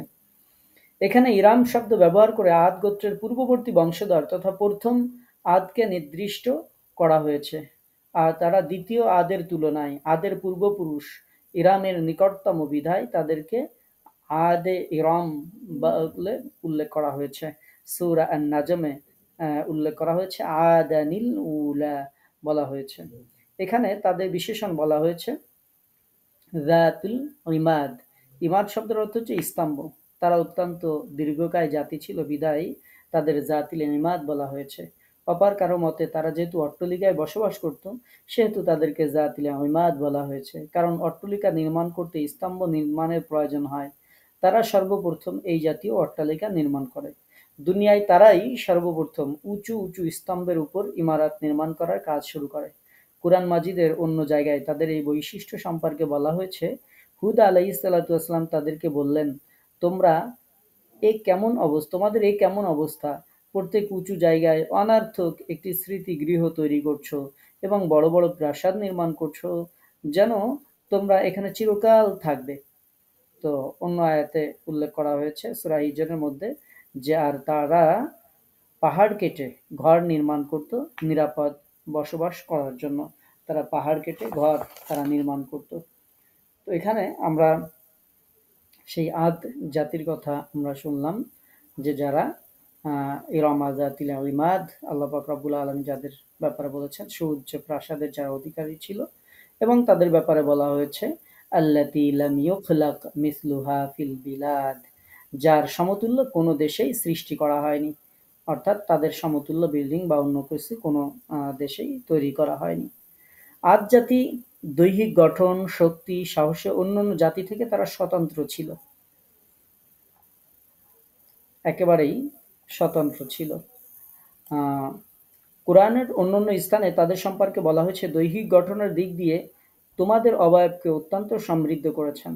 [SPEAKER 1] এখানে ইরাম শব্দ ব্যবহার করে আদ গোত্রের পূর্ববর্তী বংশধর তথা প্রথম আদকে নির্দিষ্ট করা হয়েছে। আর তারা দ্বিতীয় আদের তুলনায় আদের পূর্বপুরুষ ইরামের নিকটতম বিধায় তাদেরকে আদে ইরাম বলে উল্লেখ করা হয়েছে। সূরা আন-নাজমে উল্লেখ করা হয়েছে আদানিল উলা বলা হয়েছে। এখানে তাদের বিশেষণ বলা হয়েছে যাতুল ইমাদ। ইমাদ শব্দের অর্থ হচ্ছে স্তম্ভ। তারা অত্যন্ত দীর্ঘকায় জাতি ছিল বিধায় তাদের জাতিল ইমাদ বলা হয়েছে। অপার কারো মতে তারা যেহেতু অট্টালিকায় বসবাস করত সেহেতু তাদেরকে জাতিল ইমাদ বলা হয়েছে, কারণ অট্টালিকা নির্মাণ করতে স্তম্ভ নির্মাণের প্রয়োজন হয়। তারা সর্বপ্রথম এই জাতীয় অট্টালিকা নির্মাণ করে। দুনিয়ায় তারাই সর্বপ্রথম উঁচু উঁচু স্তম্ভের উপর ইমারত নির্মাণ করার কাজ শুরু করে। কুরআন মাজিদের অন্য জায়গায় তাদের এই বৈশিষ্ট্য সম্পর্কে বলা হয়েছে, হুদ আলাইহিসসালাম তাদেরকে বললেন, তোমরা তোমাদের এই কেমন অবস্থা, প্রত্যেক উঁচু জায়গায় অনার্থক একটি স্মৃতি গৃহ তৈরি করছো এবং বড় বড় প্রাসাদ নির্মাণ করছো যেন তোমরা এখানে চিরকাল থাকবে। তো অন্য আয়াতে উল্লেখ করা হয়েছে সূরা হিজরের মধ্যে যে আর তারা পাহাড় কেটে ঘর নির্মাণ করত নিরাপদ বসবাস করার জন্য। তারা পাহাড় কেটে ঘর তারা নির্মাণ করত। তো এখানে আমরা সেই আদ জাতির কথা আমরা শুনলাম যে যারা ইরামা জাতিল ইমাদ, আল্লাহ পাক রব্বুল আলামিন যাদের ব্যাপারে বলেছেন সুউচ্চ প্রাসাদের যারা অধিকারী ছিল, এবং তাদের ব্যাপারে বলা হয়েছে আল্লাতী লাম ইউখলাক মিসলুহা ফিল বিলাদ, যার সমতুল্য কোনো দেশেই সৃষ্টি করা হয়নি। অর্থাৎ তাদের সমতুল্য বিল্ডিং বা অন্য কিছু কোনো দেশেই তৈরি করা হয়নি। আদ জাতি দৈহিক গঠন, শক্তি, সাহসে অন্যান্য জাতি থেকে তারা স্বতন্ত্র ছিল, একেবারেই স্বতন্ত্র ছিল। কোরআনের অন্যান্য স্থানে তাদের সম্পর্কে বলা হয়েছে দৈহিক গঠনের দিক দিয়ে তোমাদের অবয়বকে অত্যন্ত সমৃদ্ধ করেছেন।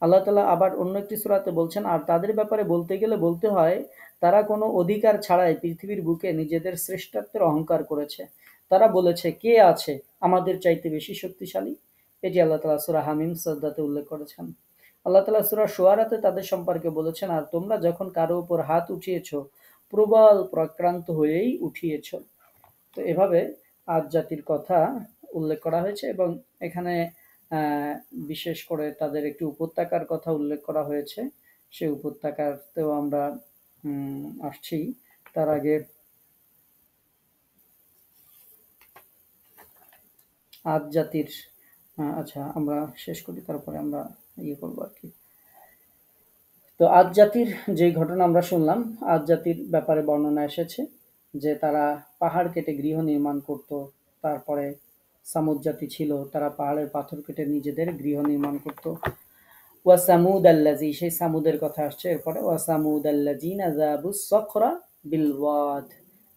[SPEAKER 1] আল্লাহ তাআলা আবার অন্য একটি সূরাতে বলছেন, আর তাদের ব্যাপারে বলতে গেলে বলতে হয় তারা কোনো অধিকার ছাড়াই পৃথিবীর বুকে নিজেদের শ্রেষ্ঠত্বের অহংকার করেছে। তারা বলেছে কে আছে আমাদের চাইতে বেশি শক্তিশালী। এটি আল্লাহ তাআলা সূরা হামিম সাজদাতে উল্লেখ করেছেন। আল্লাহ তাআলা সূরা শুআরাতে তাদের সম্পর্কে বলেছেন, আর তোমরা যখন কারো উপর হাত উঠিয়েছ প্রবল প্রক্রান্ত হয়েই উঠিয়েছ। তো এভাবে আদ জাতির কথা উল্লেখ করা হয়েছে এবং এখানে বিশেষ করে তাদের একটি উপত্যকার কথা উল্লেখ করা হয়েছে। সেই উপত্যকাতেও আমরা আসছি। তার আগে আদ জাতির আচ্ছা আমরা শেষ করি, তারপরে আমরা ইয়ে করবো আর কি। তো আদ জাতির যে ঘটনা আমরা শুনলাম, আদ জাতির ব্যাপারে বর্ণনা এসেছে যে তারা পাহাড় কেটে গৃহ নির্মাণ করত। তারপরে সামুদ জাতি ছিল, তারা পাহাড়ের পাথর কেটে নিজেদের গৃহ নির্মাণ করত। ওয়া সামুদ আল্লাজি, সেই সামুদের কথা আসছে এরপরে। ওয়া সামুদ আল্লাজিনা যাবুস সখরা বিল ওয়াদ,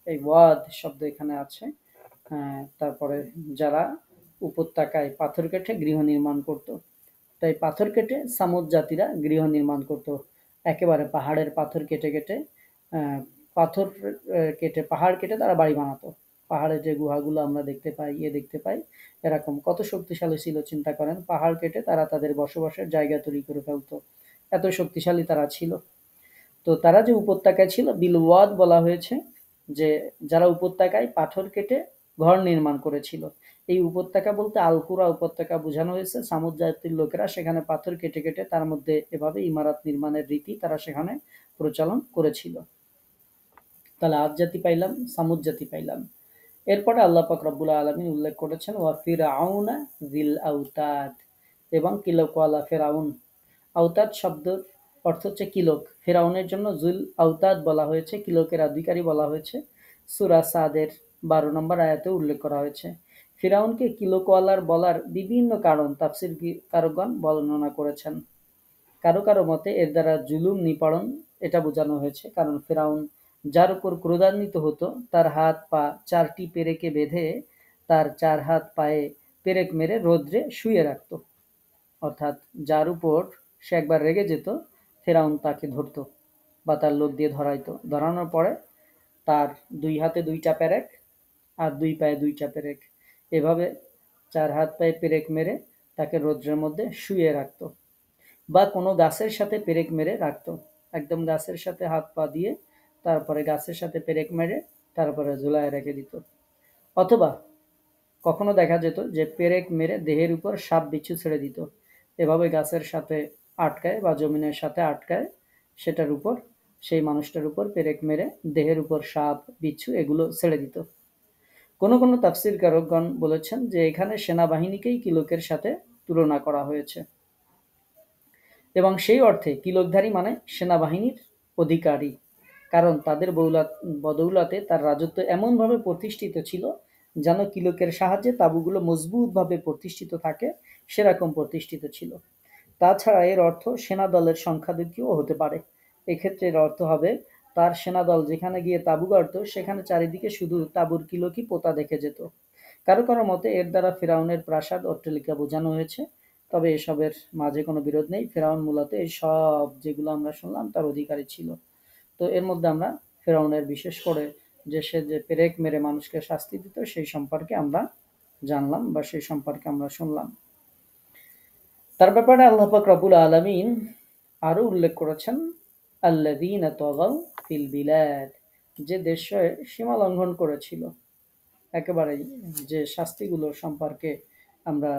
[SPEAKER 1] এই ওয়াদ শব্দ এখানে আছে। তারপরে যারা উপত্যকায় পাথর কেটে গৃহ নির্মাণ করত, তাই পাথর কেটে সামুদ জাতিরা গৃহ নির্মাণ করত। একেবারে পাহাড়ের পাথর কেটে কেটে পাথর কেটে পাহাড় কেটে তারা বাড়ি বানাতো। পাহাড়ে যে গুহাগুলো আমরা দেখতে পাই এরকম কত শক্তিশালী ছিল চিন্তা করেন। পাহাড় কেটে তারা তাদের বসবাসের জায়গা তৈরি করে ফেলতো, এত শক্তিশালী তারা ছিল। তো তারা যে উপত্যকায় ছিল, বিলওয়াদ বলা হয়েছে যে যারা উপত্যকায় পাথর কেটে ঘর নির্মাণ করেছিল। এই উপত্যকা বলতে আলকুরা উপত্যকা বোঝানো হয়েছে। সামুদ জাতির লোকেরা সেখানে পাথর কেটে কেটে তার মধ্যে এভাবে ইমারত নির্মাণের রীতি তারা সেখানে প্রচলন করেছিল। তাহলে আদ জাতি পাইলাম, সামুদ জাতি পাইলাম। এরপরে আল্লাহ পাক রব্বুল আলামিন উল্লেখ করেছেন ওয়া ফিরআউনা যিল আওতাদ, এবং কিলকওয়ালা ফেরাউন। আওতাদ শব্দের অর্থ হচ্ছে কিলক। ফেরাউনের জন্য জুল আওতাদ বলা হয়েছে, কিলকের অধিকারী বলা হয়েছে। সূরা সাদের 12 নম্বর আয়াতে উল্লেখ করা হয়েছে। ফিরাউনকে কিলকওয়ালার বলার বিভিন্ন কারণ তাফসীরকারগণ বর্ণনা করেছেন। কারো কারো মতে এর দ্বারা জুলুম নিপীড়ন এটা বোঝানো হয়েছে, কারণ ফেরাউন যার উপর ক্রোধান্বিত হতো তার হাত পা 4টি পেরেকে বেঁধে তার 4 হাত পায়ে পেরেক মেরে রৌদ্রে শুইয়ে রাখত। অর্থাৎ যার উপর সে একবার রেগে যেত, ফেরাউন তাকে ধরতো বা তার লোক দিয়ে ধরাইতো। ধরানোর পরে তার 2 হাতে 2টা পেরেক আর 2 পায়ে 2টা পেরেক, এভাবে 4 হাত পায়ে পেরেক মেরে তাকে রৌদ্রের মধ্যে শুইয়ে রাখতো। বা কোনো গাছের সাথে পেরেক মেরে রাখতো, একদম গাছের সাথে হাত পা দিয়ে তারপরে গাছের সাথে পেরেক মেরে তারপরে ঝুলায় রেখে দিত। অথবা কখনো দেখা যেত যে পেরেক মেরে দেহের উপর সাপ বিচ্ছু ছেড়ে দিত। এভাবে গাছের সাথে আটকায় বা জমিনের সাথে আটকায় সেটার উপর, সেই মানুষটার উপর পেরেক মেরে দেহের উপর সাপ বিচ্ছু এগুলো ছেড়ে দিত। কোনো কোনো তাফসীরকারকগণ বলেছেন যে এখানে সেনাবাহিনীকেই কিলকের সাথে তুলনা করা হয়েছে, এবং সেই অর্থে কিলকধারী মানে সেনাবাহিনীর অধিকারী, কারণ তাদের বদৌলতে তার রাজত্ব এমনভাবে প্রতিষ্ঠিত ছিল যেন কিলকের সাহায্যে তাঁবুগুলো মজবুতভাবে প্রতিষ্ঠিত থাকে সেরকম প্রতিষ্ঠিত ছিল। তাছাড়া এর অর্থ সেনা দলের সংখ্যাধিক্যও হতে পারে। এক্ষেত্রে এর অর্থ হবে তার সেনাদল যেখানে গিয়ে তাঁবু গাড়ত সেখানে চারিদিকে শুধু তাঁবুর কিলকই পোতা দেখে যেত। কারো কারো মতে এর দ্বারা ফেরাউনের প্রাসাদ অট্টালিকা বোঝানো হয়েছে, তবে এসবের মাঝে কোনো বিরোধ নেই। ফেরাউন মূলত এই সব যেগুলো আমরা শুনলাম তার অধিকারী ছিল। তো এর মধ্যে আমরা ফেরাউনের বিশেষ করে যে সে যে পেরেক মেরে মানুষকে শাস্তি দিত সেই সম্পর্কে আমরা জানলাম বা সেই সম্পর্কে আমরা শুনলাম। তার ব্যাপারে আল্লাহ পাক রব্বুল আলামিন আরো উল্লেখ করেছেন আল্লাযীনা তাগাউ ফিল বিলাদ, যে দেশে সীমা লঙ্ঘন করেছিল। একেবারেই যে শাস্তিগুলো সম্পর্কে আমরা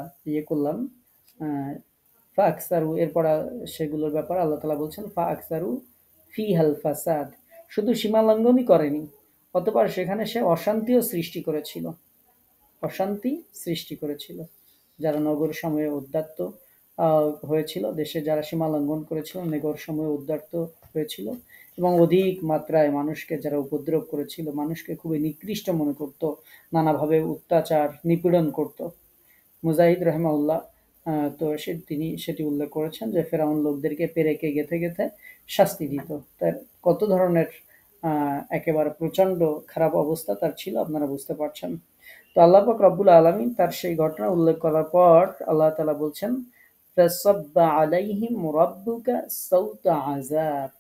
[SPEAKER 1] করলাম, ফাকসারু, এরপর সেগুলোর ব্যাপারে আল্লাহ তাআলা বলছেন ফাকসারু ফিহাল ফাসাদ, শুধু সীমা লঙ্ঘনই করেনি, অতঃপর সেখানে সে অশান্তিও সৃষ্টি করেছিল। অশান্তি সৃষ্টি করেছিল। যারা নগর সমূহে উদ্যত হয়েছিল, দেশে যারা সীমা লঙ্ঘন করেছিল নগর সমূহে উদ্যত হয়েছিল, এবং অধিক মাত্রায় মানুষকে যারা উপদ্রব করেছিল, মানুষকে খুবই নিকৃষ্ট মনে করত, নানাভাবে অত্যাচার নিপীড়ন করত। মুজাহিদ রহমাউল্লাহ তো তিনি সেটি উল্লেখ করেছেন যে ফেরাউন লোকদেরকে পেরেকে গেঁথে গেঁথে শাস্তি দিত। তার কত ধরনের একেবারে প্রচণ্ড খারাপ অবস্থা তার ছিল, আপনারা বুঝতে পারছেন। তো আল্লাহ পাক রব্বুল আলামিন তার সেই ঘটনা উল্লেখ করার পর আল্লাহ তাআলা বলছেন ফাসাব্বা আলাইহিম রাব্বুকা সাউতা আযাব,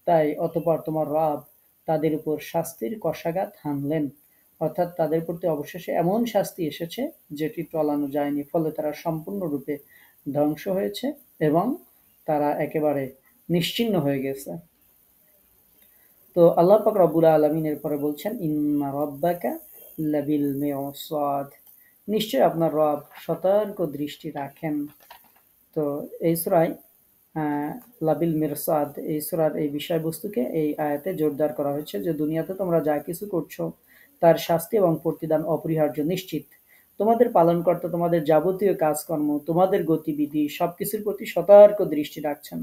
[SPEAKER 1] তাই অতঃপর তোমার রব তাদের উপর শাস্তির কষাঘাত হানলেন। অর্থাৎ তাদের প্রতি অবশেষে এমন শাস্তি এসেছে যেটি টলানো যায়নি, ফলে তারা সম্পূর্ণরূপে ধ্বংস হয়েছে এবং তারা একেবারে নিশ্চিহ্ন হয়ে গেছে। তো আল্লাহ পাক রব্বুল আলামিন এরপরে বলছেন ইন্না রাব্বাকা লাবিল মিরসাদ, নিশ্চয় আপনার রব সতর্ক দৃষ্টি রাখেন। তো এই সূরায় লাবিল মিরসাদ, এই সূরার এই বিষয়বস্তুকে এই আয়াতে জোরদার করা হয়েছে যে দুনিয়াতে তোমরা যা কিছু করছো তার শাস্তি এবং প্রতিদান অপরিহার্য, নিশ্চিত। তোমাদের পালনকর্তা তোমাদের যাবতীয় কাজকর্ম, তোমাদের গতিবিধি সবকিছুর প্রতি সতর্ক দৃষ্টি রাখছেন।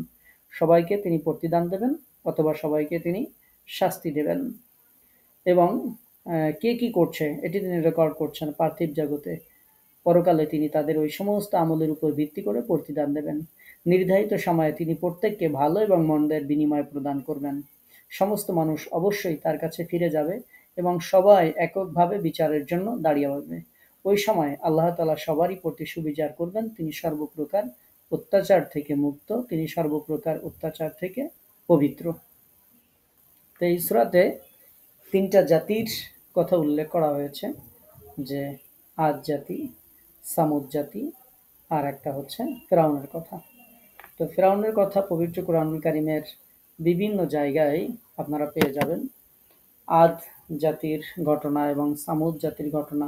[SPEAKER 1] সবাইকে তিনি প্রতিদান দেবেন অথবা সবাইকে তিনি শাস্তি দেবেন, এবং কে কি করছে এটি তিনি রেকর্ড করছেন পার্থিব জগতে। পরকালে তিনি তাদের ওই সমস্ত আমলের উপর ভিত্তি করে প্রতিদান দেবেন। নির্ধারিত সময়ে তিনি প্রত্যেককে ভালো এবং মন্দের বিনিময় প্রদান করবেন। সমস্ত মানুষ অবশ্যই তার কাছে ফিরে যাবে এবং সবাই এককভাবে বিচারের জন্য দাঁড়িয়ে পড়বে। ওই সময় আল্লাহ তাআলা সবারই প্রতি সুবিচার করবেন। তিনি সর্বপ্রকার অত্যাচার থেকে মুক্ত, তিনি সর্বপ্রকার অত্যাচার থেকে পবিত্র। তো এই সূরাতে ৩টা জাতির কথা উল্লেখ করা হয়েছে, যে আদ জাতি, সামুদ জাতি, আর একটা হচ্ছে ফেরাউনের কথা। তো ফেরাউনের কথা পবিত্র কোরআনুল কারীমের বিভিন্ন জায়গায় আপনারা পেয়ে যাবেন। আদ জাতির ঘটনা এবং সামুদ জাতির ঘটনা,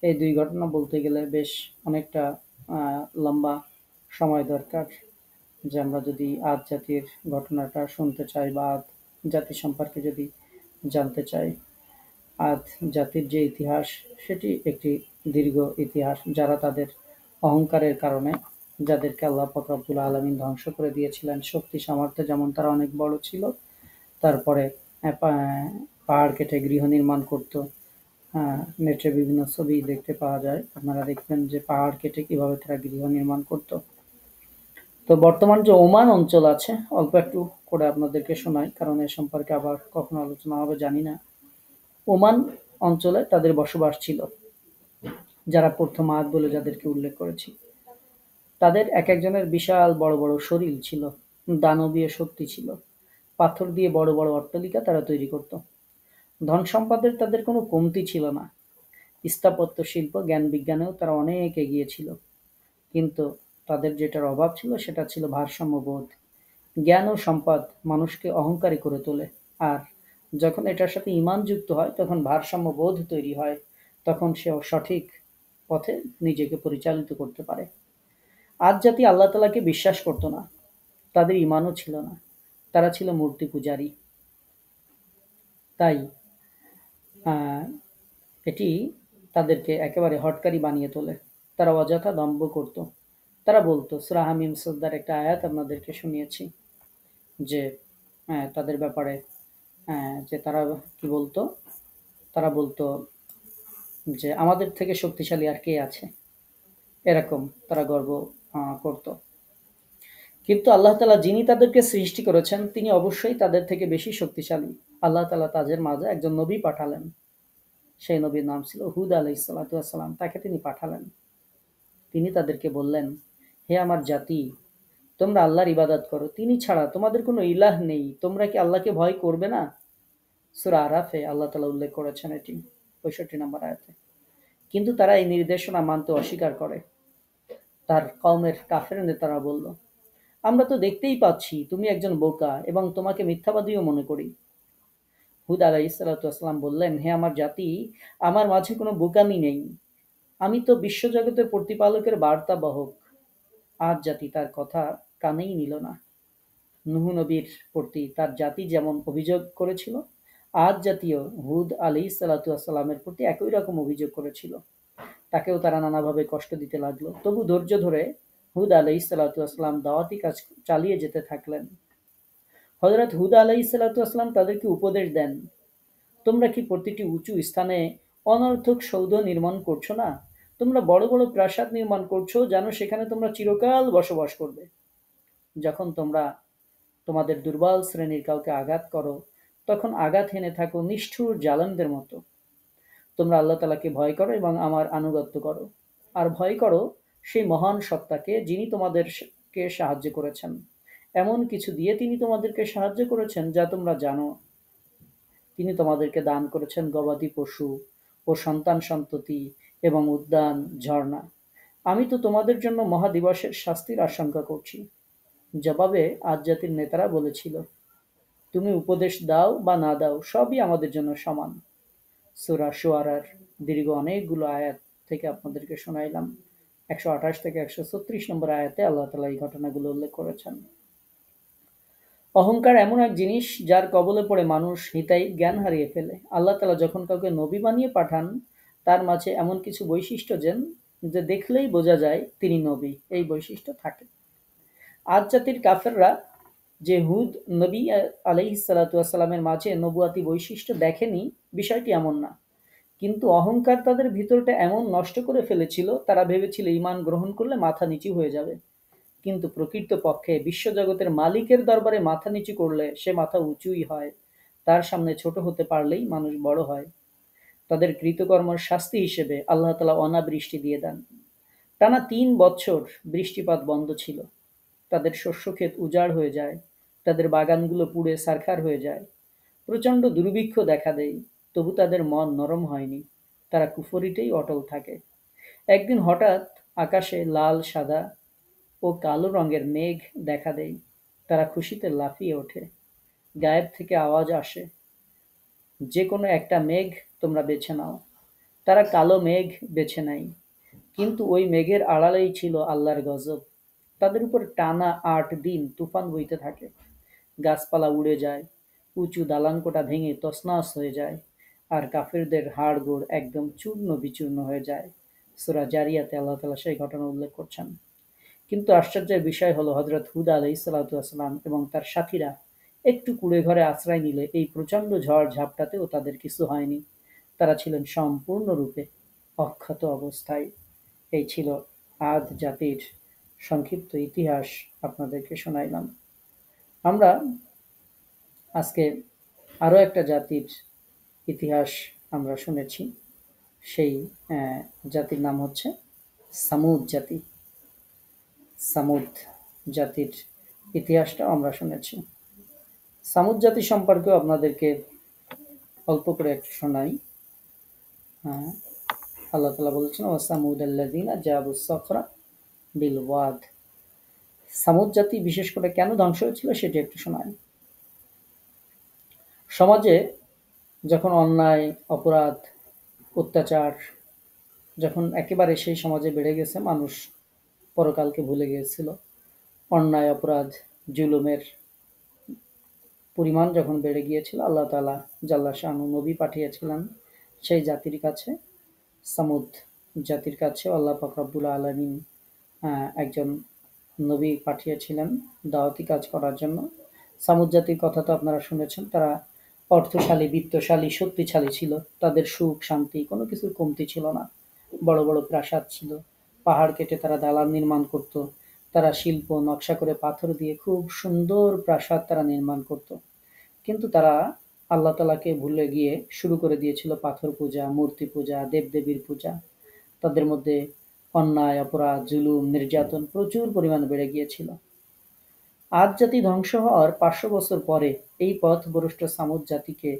[SPEAKER 1] এই দুই ঘটনা বলতে গেলে বেশ অনেকটা লম্বা সময় দরকার। যে আমরা যদি আদ জাতির ঘটনাটা শুনতে চাই বা আদ জাতি সম্পর্কে যদি জানতে চাই, আদ জাতির যে ইতিহাস সেটি একটি দীর্ঘ ইতিহাস, যারা তাদের অহংকারের কারণে যাদেরকে আল্লাহ পাক রব্বুল আলামিন ধ্বংস করে দিয়েছিলেন। শক্তি সামর্থ্যে যেমন তারা অনেক বড় ছিল, তারপরে পাহাড় কেটে গৃহ নির্মাণ করত। নেটে বিভিন্ন ছবি দেখতে পাওয়া যায়, আপনারা দেখবেন যে পাহাড় কেটে কিভাবে তারা গৃহ নির্মাণ করত। তো বর্তমান যে ওমান অঞ্চল আছে, অল্প একটু করে আপনাদেরকে শোনাই, কারণ এ সম্পর্কে আবার কখনো আলোচনা হবে জানি না। ওমান অঞ্চলে তাদের বসবাস ছিল, যারা প্রথম আদ বলে যাদেরকে উল্লেখ করেছি। তাদের এক একজনের বিশাল বড় বড় শরীর ছিল, দানবীয় শক্তি ছিল। পাথর দিয়ে বড় বড় অট্টালিকা তারা তৈরি করত। ধন সম্পদের তাদের কোনো কমতি ছিল না। স্থাপত্য শিল্প, জ্ঞান বিজ্ঞানেও তারা অনেক এগিয়ে ছিল। কিন্তু তাদের যেটার অভাব ছিল সেটা ছিল ভারসাম্যবোধ। জ্ঞান ও সম্পদ মানুষকে অহংকারী করে তোলে, আর যখন এটার সাথে ঈমান যুক্ত হয় তখন ভারসাম্যবোধ তৈরি হয়, তখন সে সঠিক পথে নিজেকে পরিচালিত করতে পারে। আদ জাতি আল্লাহ তাআলাকে বিশ্বাস করত না, তাদের ঈমানও ছিল না, তারা ছিল মূর্তি পূজারী। তাই এটি তাদেরকে একেবারে হঠকারী বানিয়ে তোলে। তারা অযথা দম্ভ করত। তারা বলতো, সূরা হামিম সুদ্দার একটা আয়াত আপনাদেরকে শুনিয়েছি, যে তাদের ব্যাপারে, যে তারা কি বলতো, তারা বলতো যে আমাদের থেকে শক্তিশালী আর কে আছে, এরকম তারা গর্ব করত। কিন্তু আল্লাহ তাআলা যিনি তাদেরকে সৃষ্টি করেছেন তিনি অবশ্যই তাদের থেকে বেশি শক্তিশালী। আল্লাহ তাআলা তাদের মাঝে একজন নবী পাঠালেন। সেই নবীর নাম ছিল হুদ আলাইহিসসালাতু ওয়াসসালাম। তাকে তিনি পাঠালেন। তিনি তাদেরকে বললেন, হে আমার জাতি, তোমরা আল্লাহর ইবাদত করো, তিনি ছাড়া তোমাদের কোনো ইলাহ নেই। তোমরা কি আল্লাহকে ভয় করবে না? সূরা আরাফে আল্লাহ তাআলা উল্লেখ করেছেন এটি ৬৫ নম্বর আয়াতে। কিন্তু তারা এই নির্দেশনা মানতে অস্বীকার করে। তার কওমের কাফের নেতারা বলল, আমরা তো দেখতেই পাচ্ছি তুমি একজন বোকা এবং তোমাকে মিথ্যাবাদীও মনে করি। হুদ আলাইহিসসালাতু ওয়াসসালাম বললেন, হে আমার জাতি, আমার মাঝে কোনো বোকামি নেই। আমি তো বিশ্বজগতের প্রতিপালকের বার্তা বাহক। আদ জাতি তার কথা কানেই নিল না। নূহ নবীর প্রতি তার জাতি যেমন অভিযোগ করেছিল, আদ জাতীয় হুদ আলাইহিসসালাতু ওয়াসসালামের প্রতি একই রকম অভিযোগ করেছিল। তাকেও তারা নানাভাবে কষ্ট দিতে লাগলো। তবু ধৈর্য ধরে হুদ আলাইহিসসালাতু ওয়াসসালাম দাওয়াতি কাজ চালিয়ে যেতে থাকলেন। হযরত হুদ আলাইহিসসালাতু ওয়াসসালাম তাদেরকে উপদেশ দেন, তোমরা কি প্রতিটি উঁচু স্থানে অনর্থক সৌধ নির্মাণ করছো না? তোমরা বড় বড় প্রাসাদ নির্মাণ করছো, যেন সেখানে তোমরা চিরকাল বসবাস করবে। যখন তোমরা তোমাদের দুর্বল শ্রেণীর কাউকে আঘাত করো, তখন আঘাত হেনে থাকো নিষ্ঠুর জালেমদের মতো। তোমরা আল্লাহ তাআলাকে ভয় করো এবং আমার আনুগত্য করো, আর ভয় করো সেই মহান সত্তাকে যিনি তোমাদেরকে সাহায্য করেছেন। এমন কিছু দিয়ে তিনি তোমাদেরকে সাহায্য করেছেন যা তোমরা জানো। তিনি তোমাদেরকে দান করেছেন গবাদি পশু ও সন্তান সন্ততি এবং উদ্যান, ঝর্ণা। আমি তো তোমাদের জন্য মহাদিবসের শাস্তির আশঙ্কা করছি। জবাবে আদ জাতির নেতারা বলেছিল, তুমি উপদেশ দাও বা না দাও, সবই আমাদের জন্য সমান। সূরা শুআরার দীর্ঘ অনেকগুলো আয়াত থেকে আপনাদেরকে শোনাইলাম। ১২৮ থেকে ১৩৬ নম্বর আয়াতে আল্লাহ তাআলা এই ঘটনাগুলো উল্লেখ করেছেন। অহংকার এমন এক জিনিস যার কবলে পড়ে মানুষ হিতাই জ্ঞান হারিয়ে ফেলে। আল্লাহ তাআলা যখন কাউকে নবী বানিয়ে পাঠান, তার মাঝে এমন কিছু বৈশিষ্ট্য যে দেখলেই বোঝা যায় তিনি নবী, এই বৈশিষ্ট্য থাকে। আদ জাতির কাফেররা যে হুদ নবী আলাইহিসসালাতু ওয়াসসালামের মাঝে নবুয়াতি বৈশিষ্ট্য দেখেনি, বিষয়টি এমন না। কিন্তু অহংকার তাদের ভিতরটা এমন নষ্ট করে ফেলেছিল, তারা ভেবেছিল ঈমান গ্রহণ করলে মাথা নিচু হয়ে যাবে। কিন্তু প্রকৃতপক্ষে বিশ্বজগতের মালিকের দরবারে মাথা নিচু করলে সে মাথা উঁচুই হয়। তার সামনে ছোট হতে পারলেই মানুষ বড় হয়। তাদের কৃতকর্মের শাস্তি হিসেবে আল্লাহ তাআলা অনাবৃষ্টি দিয়ে দেন। টানা ৩ বছর বৃষ্টিপাত বন্ধ ছিল। তাদের শস্যক্ষেত উজাড় হয়ে যায়। তাদের বাগানগুলো পুড়ে ছারখার হয়ে যায়। প্রচণ্ড দুর্ভিক্ষ দেখা দেয়। তবু তাদের মন নরম হয়নি। তারা কুফরিতেই অটল থাকে। একদিন হঠাৎ আকাশে লাল, সাদা ও কালো রঙের মেঘ দেখা দেয়। তারা খুশিতে লাফিয়ে ওঠে। গায়েব থেকে আওয়াজ আসে, যে কোনো একটা মেঘ তোমরা বেছে নাও। তারা কালো মেঘ বেছে নেয়। কিন্তু ওই মেঘের আড়ালেই ছিল আল্লাহর গজব। তাদের উপর টানা ৮ দিন তুফান বইতে থাকে। গাছপালা উড়ে যায়, উঁচু দালানকোঠা ভেঙে তছনছ হয়ে যায়, আর কাফেরদের হাড়গোড় একদম চূর্ণ বিচূর্ণ হয়ে যায়। সূরা জারিয়াতে আল্লাহ তাআলা সেই ঘটনা উল্লেখ করছেন। কিন্তু আশ্চর্যের বিষয় হলো, হযরত হুদ আলাইহিসসালাম এবং তার সাথীরা একটু কুঁড়েঘরে আশ্রয় নিলে এই প্রচণ্ড ঝড় ঝাপটাতেও তাদের কিছু হয়নি। তারা ছিলেন সম্পূর্ণরূপে অক্ষত অবস্থায়। এই ছিল আদ জাতির সংক্ষিপ্ত ইতিহাস, আপনাদেরকে শোনাইলাম। আমরা আজকে আরও একটা জাতির ইতিহাস আমরা শুনেছি। সেই জাতির নাম হচ্ছে সামুদ জাতি। সামুদ জাতির ইতিহাসটাও আমরা শুনেছি। সামুদ জাতি সম্পর্কেও আপনাদেরকে অল্প করে একটু শোনাই। আল্লাহ তাআলা বলেছেন, ওয়াসামুদ আল্লাযীনা জাবুস সখরা বিল ওয়াদ। সামুদ জাতি বিশেষ করে কেন ধ্বংস হয়েছিল সেটা একটু শোনাই। সমাজে যখন অন্যায়, অপরাধ, অত্যাচার যখন একেবারে সেই সমাজে বেড়ে গেছে, মানুষ পরকালকে ভুলে গিয়েছিল। অন্যায়, অপরাধ, জুলুমের পরিমাণ যখন বেড়ে গিয়েছিল, আল্লাহ তাআলা জাল্লা শানহু নবী পাঠিয়েছিলেন সেই জাতির কাছে। সামুদ জাতির কাছে আল্লাহ পাক রব্বুল আলামিন একজন নবী পাঠিয়েছিলেন দাওয়াতি কাজ করার জন্য। সামুদ জাতির কথা তো আপনারা শুনেছেন। তারা অর্থশালী, বিত্তশালী, শক্তিশালী ছিল। তাদের সুখ, শান্তি কোনো কিছুর কমতি ছিল না। বড় বড় প্রাসাদ ছিল। পাহাড় কেটে তারা দালান নির্মাণ করত। তারা শিল্প নকশা করে পাথর দিয়ে খুব সুন্দর প্রাসাদ তারা নির্মাণ করত। কিন্তু তারা আল্লাহ তাআলাকে ভুলে গিয়ে শুরু করে দিয়েছিল পাথর পূজা, মূর্তি পূজা, দেবদেবীর পূজা। তাদের মধ্যে অন্যায়, অপরাধ, জুলুম, নির্যাতন প্রচুর পরিমাণে বেড়ে গিয়েছিল। আদ জাতি ধ্বংস হওয়ার ৫০০ বছর পরে এই পথভ্রষ্ট সামুদ জাতিকে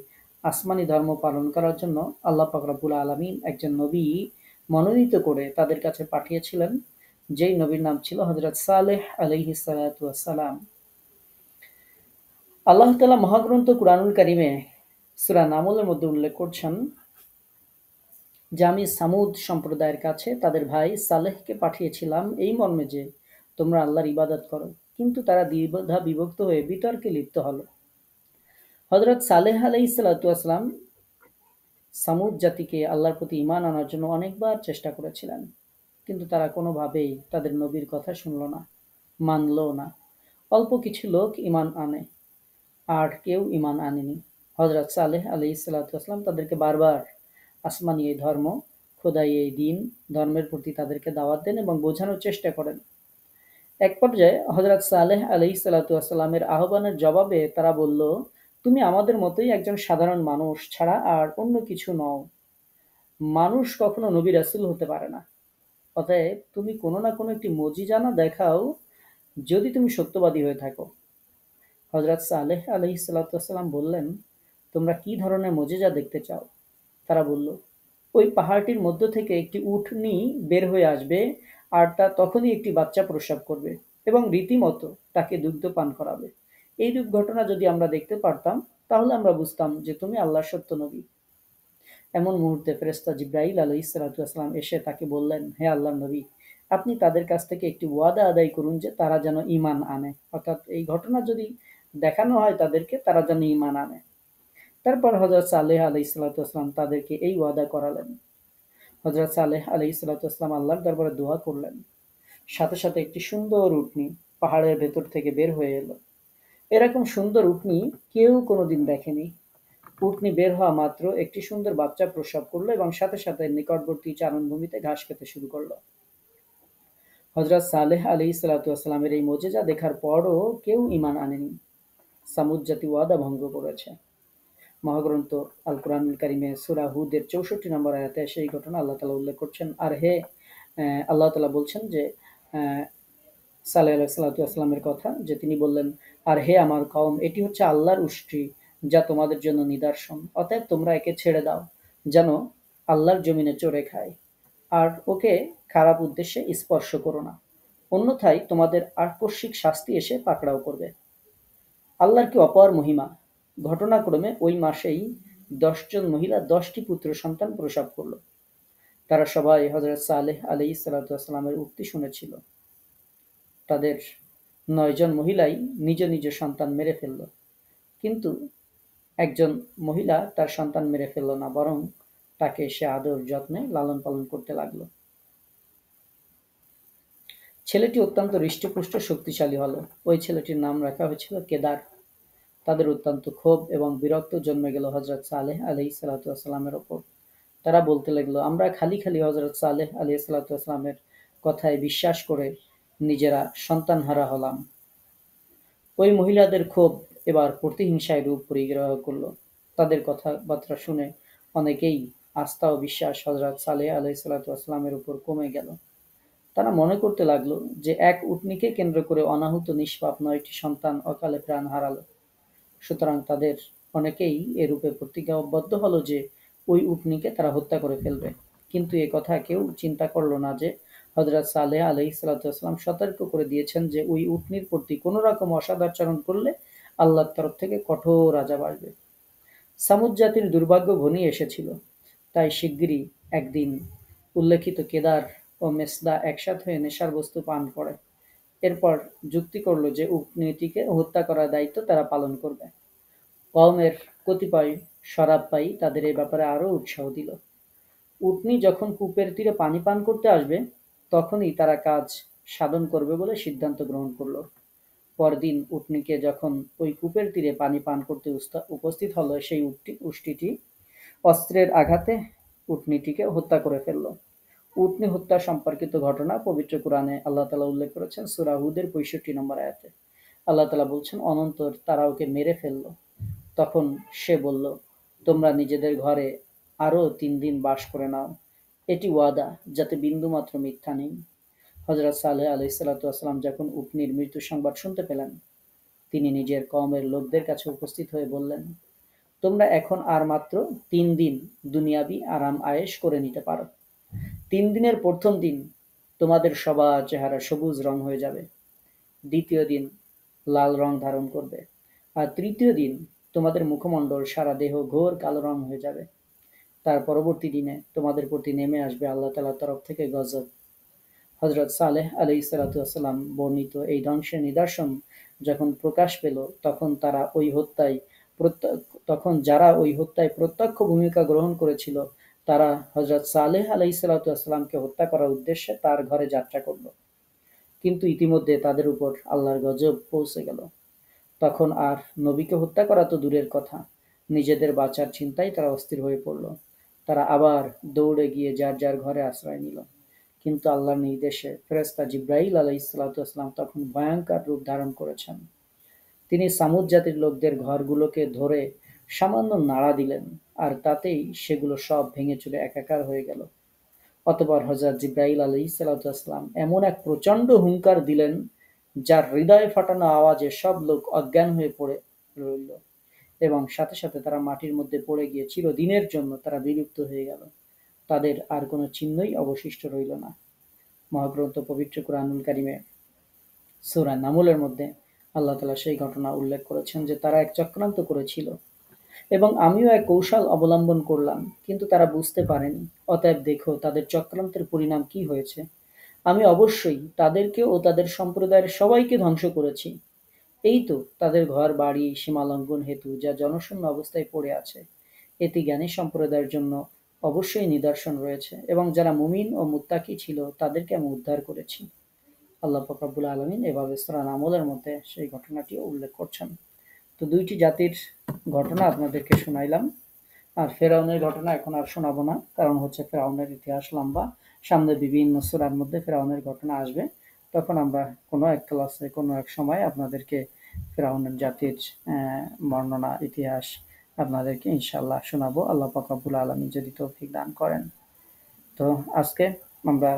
[SPEAKER 1] আসমানি ধর্ম পালন করার জন্য আল্লাহ পাক রব্বুল আলামিন একজন নবী মনোনীত করে তাদের কাছে পাঠিয়েছিলেন, যেই নবীর নাম ছিল হযরত সালেহ আলাইহিস সালাতু ওয়াস সালাম। আল্লাহ তাআলা মহাগ্রন্থ কুরআনুল কারীমে সূরা নামলের মধ্যে উল্লেখ করছেন যে আমি সামুদ সম্প্রদায়ের কাছে তাদের ভাই সালেহকে পাঠিয়েছিলাম এই মর্মে যে তোমরা আল্লাহর ইবাদত করো। কিন্তু তারা দ্বিধা বিভক্ত হয়ে বিতর্কে লিপ্ত হলো। হযরত সালেহ আলাইহিসসালাতু ওয়াসসালাম সামুদ জাতিকে আল্লাহর প্রতি ঈমান আনার জন্য অনেকবার চেষ্টা করেছিলেন। কিন্তু তারা কোনোভাবেই তাদের নবীর কথা শুনল না, মানলও না। অল্প কিছু লোক ঈমান আনে, আর কেউ ঈমান আনেনি। হযরত সালেহ আলাইহিসসালাতু ওয়াসসালাম তাদেরকে বারবার আসমানি এই ধর্ম, খোদাই এই দ্বীন, ধর্মের প্রতি তাদেরকে দাওয়াত দেন এবং বোঝানোর চেষ্টা করেন। এক পর্যায়ে হযরত সালেহ আলাইহিসসালাতু ওয়াসসালামের আহ্বানের জবাবে তারা বলল, তুমি আমাদের মতোই একজন সাধারণ মানুষ ছাড়া আর অন্য কিছু নও। মানুষ কখনো নবী রাসূল হতে পারে না। অতএব তুমি কোনো না কোনো একটি মুজিজা দেখাও, যদি তুমি সত্যবাদী হয়ে থাকো। হযরত সালেহ আলাইহিসসালাতু ওয়াসসালাম বললেন, তোমরা কি ধরনের মুজিজা দেখতে চাও? তারা বলল, ওই পাহাড়টির মধ্য থেকে একটি উটনী বের হয়ে আসবে, আর তা তখনই একটি বাচ্চা প্রসব করবে এবং রীতিমতো তাকে দুগ্ধ পান করাবে। এইরূপ ঘটনা যদি আমরা দেখতে পারতাম, তাহলে আমরা বুঝতাম যে তুমি আল্লাহর সত্য নবী। এমন মুহূর্তে ফেরেশতা জিবরাইল আলাইহিসসালাতু ওয়াসসালাম এসে তাকে বললেন, হে আল্লাহর নবী, আপনি তাদের কাছ থেকে একটি ওয়াদা আদায় করুন যে তারা যেন ঈমান আনে। অর্থাৎ এই ঘটনা যদি দেখানো হয় তাদেরকে, তারা যেন ঈমান আনে। তারপর হযরত সালেহ আলাইহিসসালাতু ওয়াসসালাম তাদেরকে এই ওয়াদা করালেন। হযরত সালেহ আলাইহিসসালাতু ওয়াসসালাম আল্লাহর দরবারে দোয়া করলেন। সাথে সাথে একটি সুন্দর উটনী পাহাড়ের ভেতর থেকে বের হয়ে এলো। এরকম সুন্দর উটনী কেউ কোনোদিন দেখেনি। উটনী বের হওয়া মাত্র একটি সুন্দর বাচ্চা প্রসব করল এবং সাথে সাথে নিকটবর্তী চারণভূমিতে ঘাস খেতে শুরু করলো। হযরত সালেহ আলাইহিসসালামের এই মুজিজা দেখার পরও কেউ ঈমান আনেনি। সামুদ জাতি ওয়াদা ভঙ্গ করেছে। মহাগ্রন্থ আল কুরআনুল কারীমে সূরা হুদের ৬৪ নম্বর আয়াতে সেই ঘটনা আল্লাহ তাআলা উল্লেখ করছেন। আর হে আল্লাহ তাআলা বলছেন যে সালেহ আলাইহিসসালামের কথা, যে তিনি বললেন, আর হে আমার কওম, এটি হচ্ছে আল্লাহর উষ্ট্রি যা তোমাদের জন্য নিদর্শন, অতএব তোমরা একে ছেড়ে দাও যেন আল্লাহর জমিনে চরে খায়, আর ওকে খারাপ উদ্দেশ্যে স্পর্শ করো না, অন্যথায় তোমাদের আকস্মিক শাস্তি এসে পাকড়াও করবে। আল্লাহর কি অপার মহিমা! ঘটনাক্রমে ওই মাসেই ১০ জন মহিলা ১০টি পুত্র সন্তান প্রসব করল। তারা সবাই হযরত সালেহ আলাইহিসসালামের উক্তি শুনেছিল। তাদের ৯ জন মহিলাই নিজ নিজ সন্তান মেরে ফেলল, কিন্তু একজন মহিলা তার সন্তান মেরে ফেলল না, বরং তাকে সে আদর যত্নে লালন পালন করতে লাগল। ছেলেটি অত্যন্ত হৃষ্টপুষ্ট শক্তিশালী হল। ওই ছেলেটির নাম রাখা হয়েছিল কেদার। তাদের অত্যন্ত ক্ষোভ এবং বিরক্ত জন্মে গেল হযরত সালেহ আলাইহিসসালামের ওপর। তারা বলতে লাগলো, আমরা খালি খালি হযরত সালেহ আলাইহিসসালামের কথায় বিশ্বাস করে নিজেরা সন্তানহারা হলাম। ওই মহিলাদের ক্ষোভ এবার প্রতিহিংসায় রূপ পরিগ্রহ করল। তাদের কথাবার্তা শুনে অনেকেই আস্থা ও বিশ্বাস হযরত সালেহ আলাইহিসসালামের উপর কমে গেল। তারা মনে করতে লাগলো যে এক উটনীকে কেন্দ্র করে অনাহুত নিষ্পাপ ৯টি সন্তান অকালে প্রাণ হারালো। সুতরাং তাদের অনেকেই এরূপে প্রতিজ্ঞাবদ্ধ হলো যে ওই উটনীকে তারা হত্যা করে ফেলবে। কিন্তু এ কথা কেউ চিন্তা করল না যে হযরত সালেহ আলাইহিসসালাম সতর্ক করে দিয়েছেন যে ওই উটনীর প্রতি কোনো রকম অসদাচরণ করলে আল্লাহর তরফ থেকে কঠোর আযাব আসবে। সামুদ জাতির দুর্ভাগ্য ঘনিয়ে এসেছিল। তাই শিগগিরই একদিন উল্লেখিত কেদার ও মেসদা একসাথে হয়ে নেশার বস্তু পান করে। এরপর যুক্তি করল যে উটনীটিকে হত্যা করার দায়িত্ব তারা পালন করবে। কওমের কতিপয় শরাবপায়ী তাদের এ ব্যাপারে আরও উৎসাহ দিল। উটনী যখন কূপের তীরে পানি পান করতে আসবে, তখনই তারা কাজ সাধন করবে বলে সিদ্ধান্ত গ্রহণ করল। পরদিন উটনীকে যখন ওই কূপের তীরে পানি পান করতে উপস্থিত হল, সেই উষ্ট্রীটি অস্ত্রের আঘাতে উটনীটিকে হত্যা করে ফেলল। উটনী হত্যা সম্পর্কিত ঘটনা পবিত্র কুরআনে আল্লাহ তাআলা উল্লেখ করেছেন সূরা হুদের ৬৫ নম্বর আয়াতে। আল্লাহ তাআলা বলছেন, অনন্তর তারা ওকে মেরে ফেলল। তখন সে বলল, তোমরা নিজেদের ঘরে আরো ৩ দিন বাস করে নাও। এটি ওয়াদা, যাতে বিন্দুমাত্র মিথ্যা নেই। হযরত সালেহ আলাইহিসসালাম যখন উটনীর মৃত্যু সংবাদ শুনতে পেলেন, তিনি নিজের কওমের লোকদের কাছে উপস্থিত হয়ে বললেন, তোমরা এখন আর মাত্র ৩ দিন দুনিয়াবি আরাম আয়েশ করে নিতে পারো। ৩ দিনের প্রথম দিন তোমাদের সবার চেহারা সবুজ রং হয়ে যাবে, দ্বিতীয় দিন লাল রং ধারণ করবে, আর তৃতীয় দিন তোমাদের মুখমণ্ডল সারা দেহ ঘোর কালো রং হয়ে যাবে। তার পরবর্তী দিনে তোমাদের প্রতি নেমে আসবে আল্লাহ তাআলার তরফ থেকে গজব। হযরত সালেহ আলাইহিসসালাম বর্ণিত এই ধ্বংসের নিদর্শন যখন প্রকাশ পেল, তখন যারা ওই হত্যায় প্রত্যক্ষ ভূমিকা গ্রহণ করেছিল, তারা হযরত সালেহ আলাইহিসসালামকে হত্যা করার উদ্দেশ্যে তার ঘরে যাত্রা করল। কিন্তু ইতিমধ্যে তাদের উপর আল্লাহর গজব পৌঁছে গেল। তখন আর নবীকে হত্যা করা তো দূরের কথা, নিজেদের বাঁচার চিন্তায় তারা অস্থির হয়ে পড়ল। তারা আবার দৌড়ে গিয়ে যার যার ঘরে আশ্রয় নিল। কিন্তু আল্লাহর নির্দেশে ফেরেশতা জিবরাইল আলাইহিসসালাম তখন ভয়ঙ্কর রূপ ধারণ করেছেন। তিনি সামুদ জাতির লোকদের ঘরগুলোকে ধরে সামান্য নাড়া দিলেন, আর তাতেই সেগুলো সব ভেঙে চুরে একাকার হয়ে গেল। অতঃপর হযরত জিবরাইল আলাইহিসসালাম এমন এক প্রচণ্ড হুঙ্কার দিলেন, যার হৃদয় ফাটানো আওয়াজে সব লোক অজ্ঞান হয়ে পড়ে রইল, এবং সাথে সাথে তারা মাটির মধ্যে পড়ে গিয়ে চিরদিনের জন্য তারা বিলুপ্ত হয়ে গেল। তাদের আর কোনো চিহ্নই অবশিষ্ট রইল না। মহাগ্রন্থ পবিত্র কুরআনুল কারীমে সূরা নামলের মধ্যে আল্লাহ তাআলা সেই ঘটনা উল্লেখ করেছেন যে তারা এক চক্রান্ত করেছিল, এবং আমিও এক কৌশল অবলম্বন করলাম, কিন্তু তারা বুঝতে পারেনি। অতএব দেখো তাদের চক্রান্তের পরিণাম কি হয়েছে। আমি অবশ্যই তাদেরকে ও তাদের সম্প্রদায়ের সবাইকে ধ্বংস করেছি। এই তো তাদের ঘর বাড়ি সীমালঙ্ঘন হেতু যা জনশূন্য অবস্থায় পড়ে আছে। এতে জ্ঞানী সম্প্রদায়ের জন্য অবশ্যই নিদর্শন রয়েছে, এবং যারা মুমিন ও মুত্তাকি ছিল তাদেরকে আমি উদ্ধার করেছি। আল্লাহ পাক রব্বুল আলামিন এভাবে সূরা নামলের মধ্যে সেই ঘটনাটিও উল্লেখ করছেন। তো দুইটি জাতির ঘটনা আপনাদেরকে শোনাইলাম। আর ফেরাউনের ঘটনা এখন আর শোনাবো না, কারণ হচ্ছে ফেরাউনের ইতিহাস লম্বা। সামনে বিভিন্ন সূরার মধ্যে ফেরাউনের ঘটনা আসবে। তখন আমরা কোনো এক ক্লাসে কোনো এক সময় আপনাদেরকে ফেরাউনের জাতির বর্ণনা ইতিহাস আপনাদেরকে ইনশাআল্লাহ শোনাবো, আল্লাহ পাক রব্বুল আলামিন যদি তৌফিক দান করেন। তো আজকে আমরা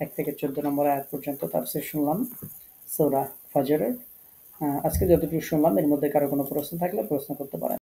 [SPEAKER 1] 1 থেকে 14 নম্বর আয়াত পর্যন্ত তাফসীর শুনলাম সূরা ফজরের। আজকে যতটুকু শুনলাম এর মধ্যে কারো কোনো প্রশ্ন থাকলে প্রশ্ন করতে পারেন।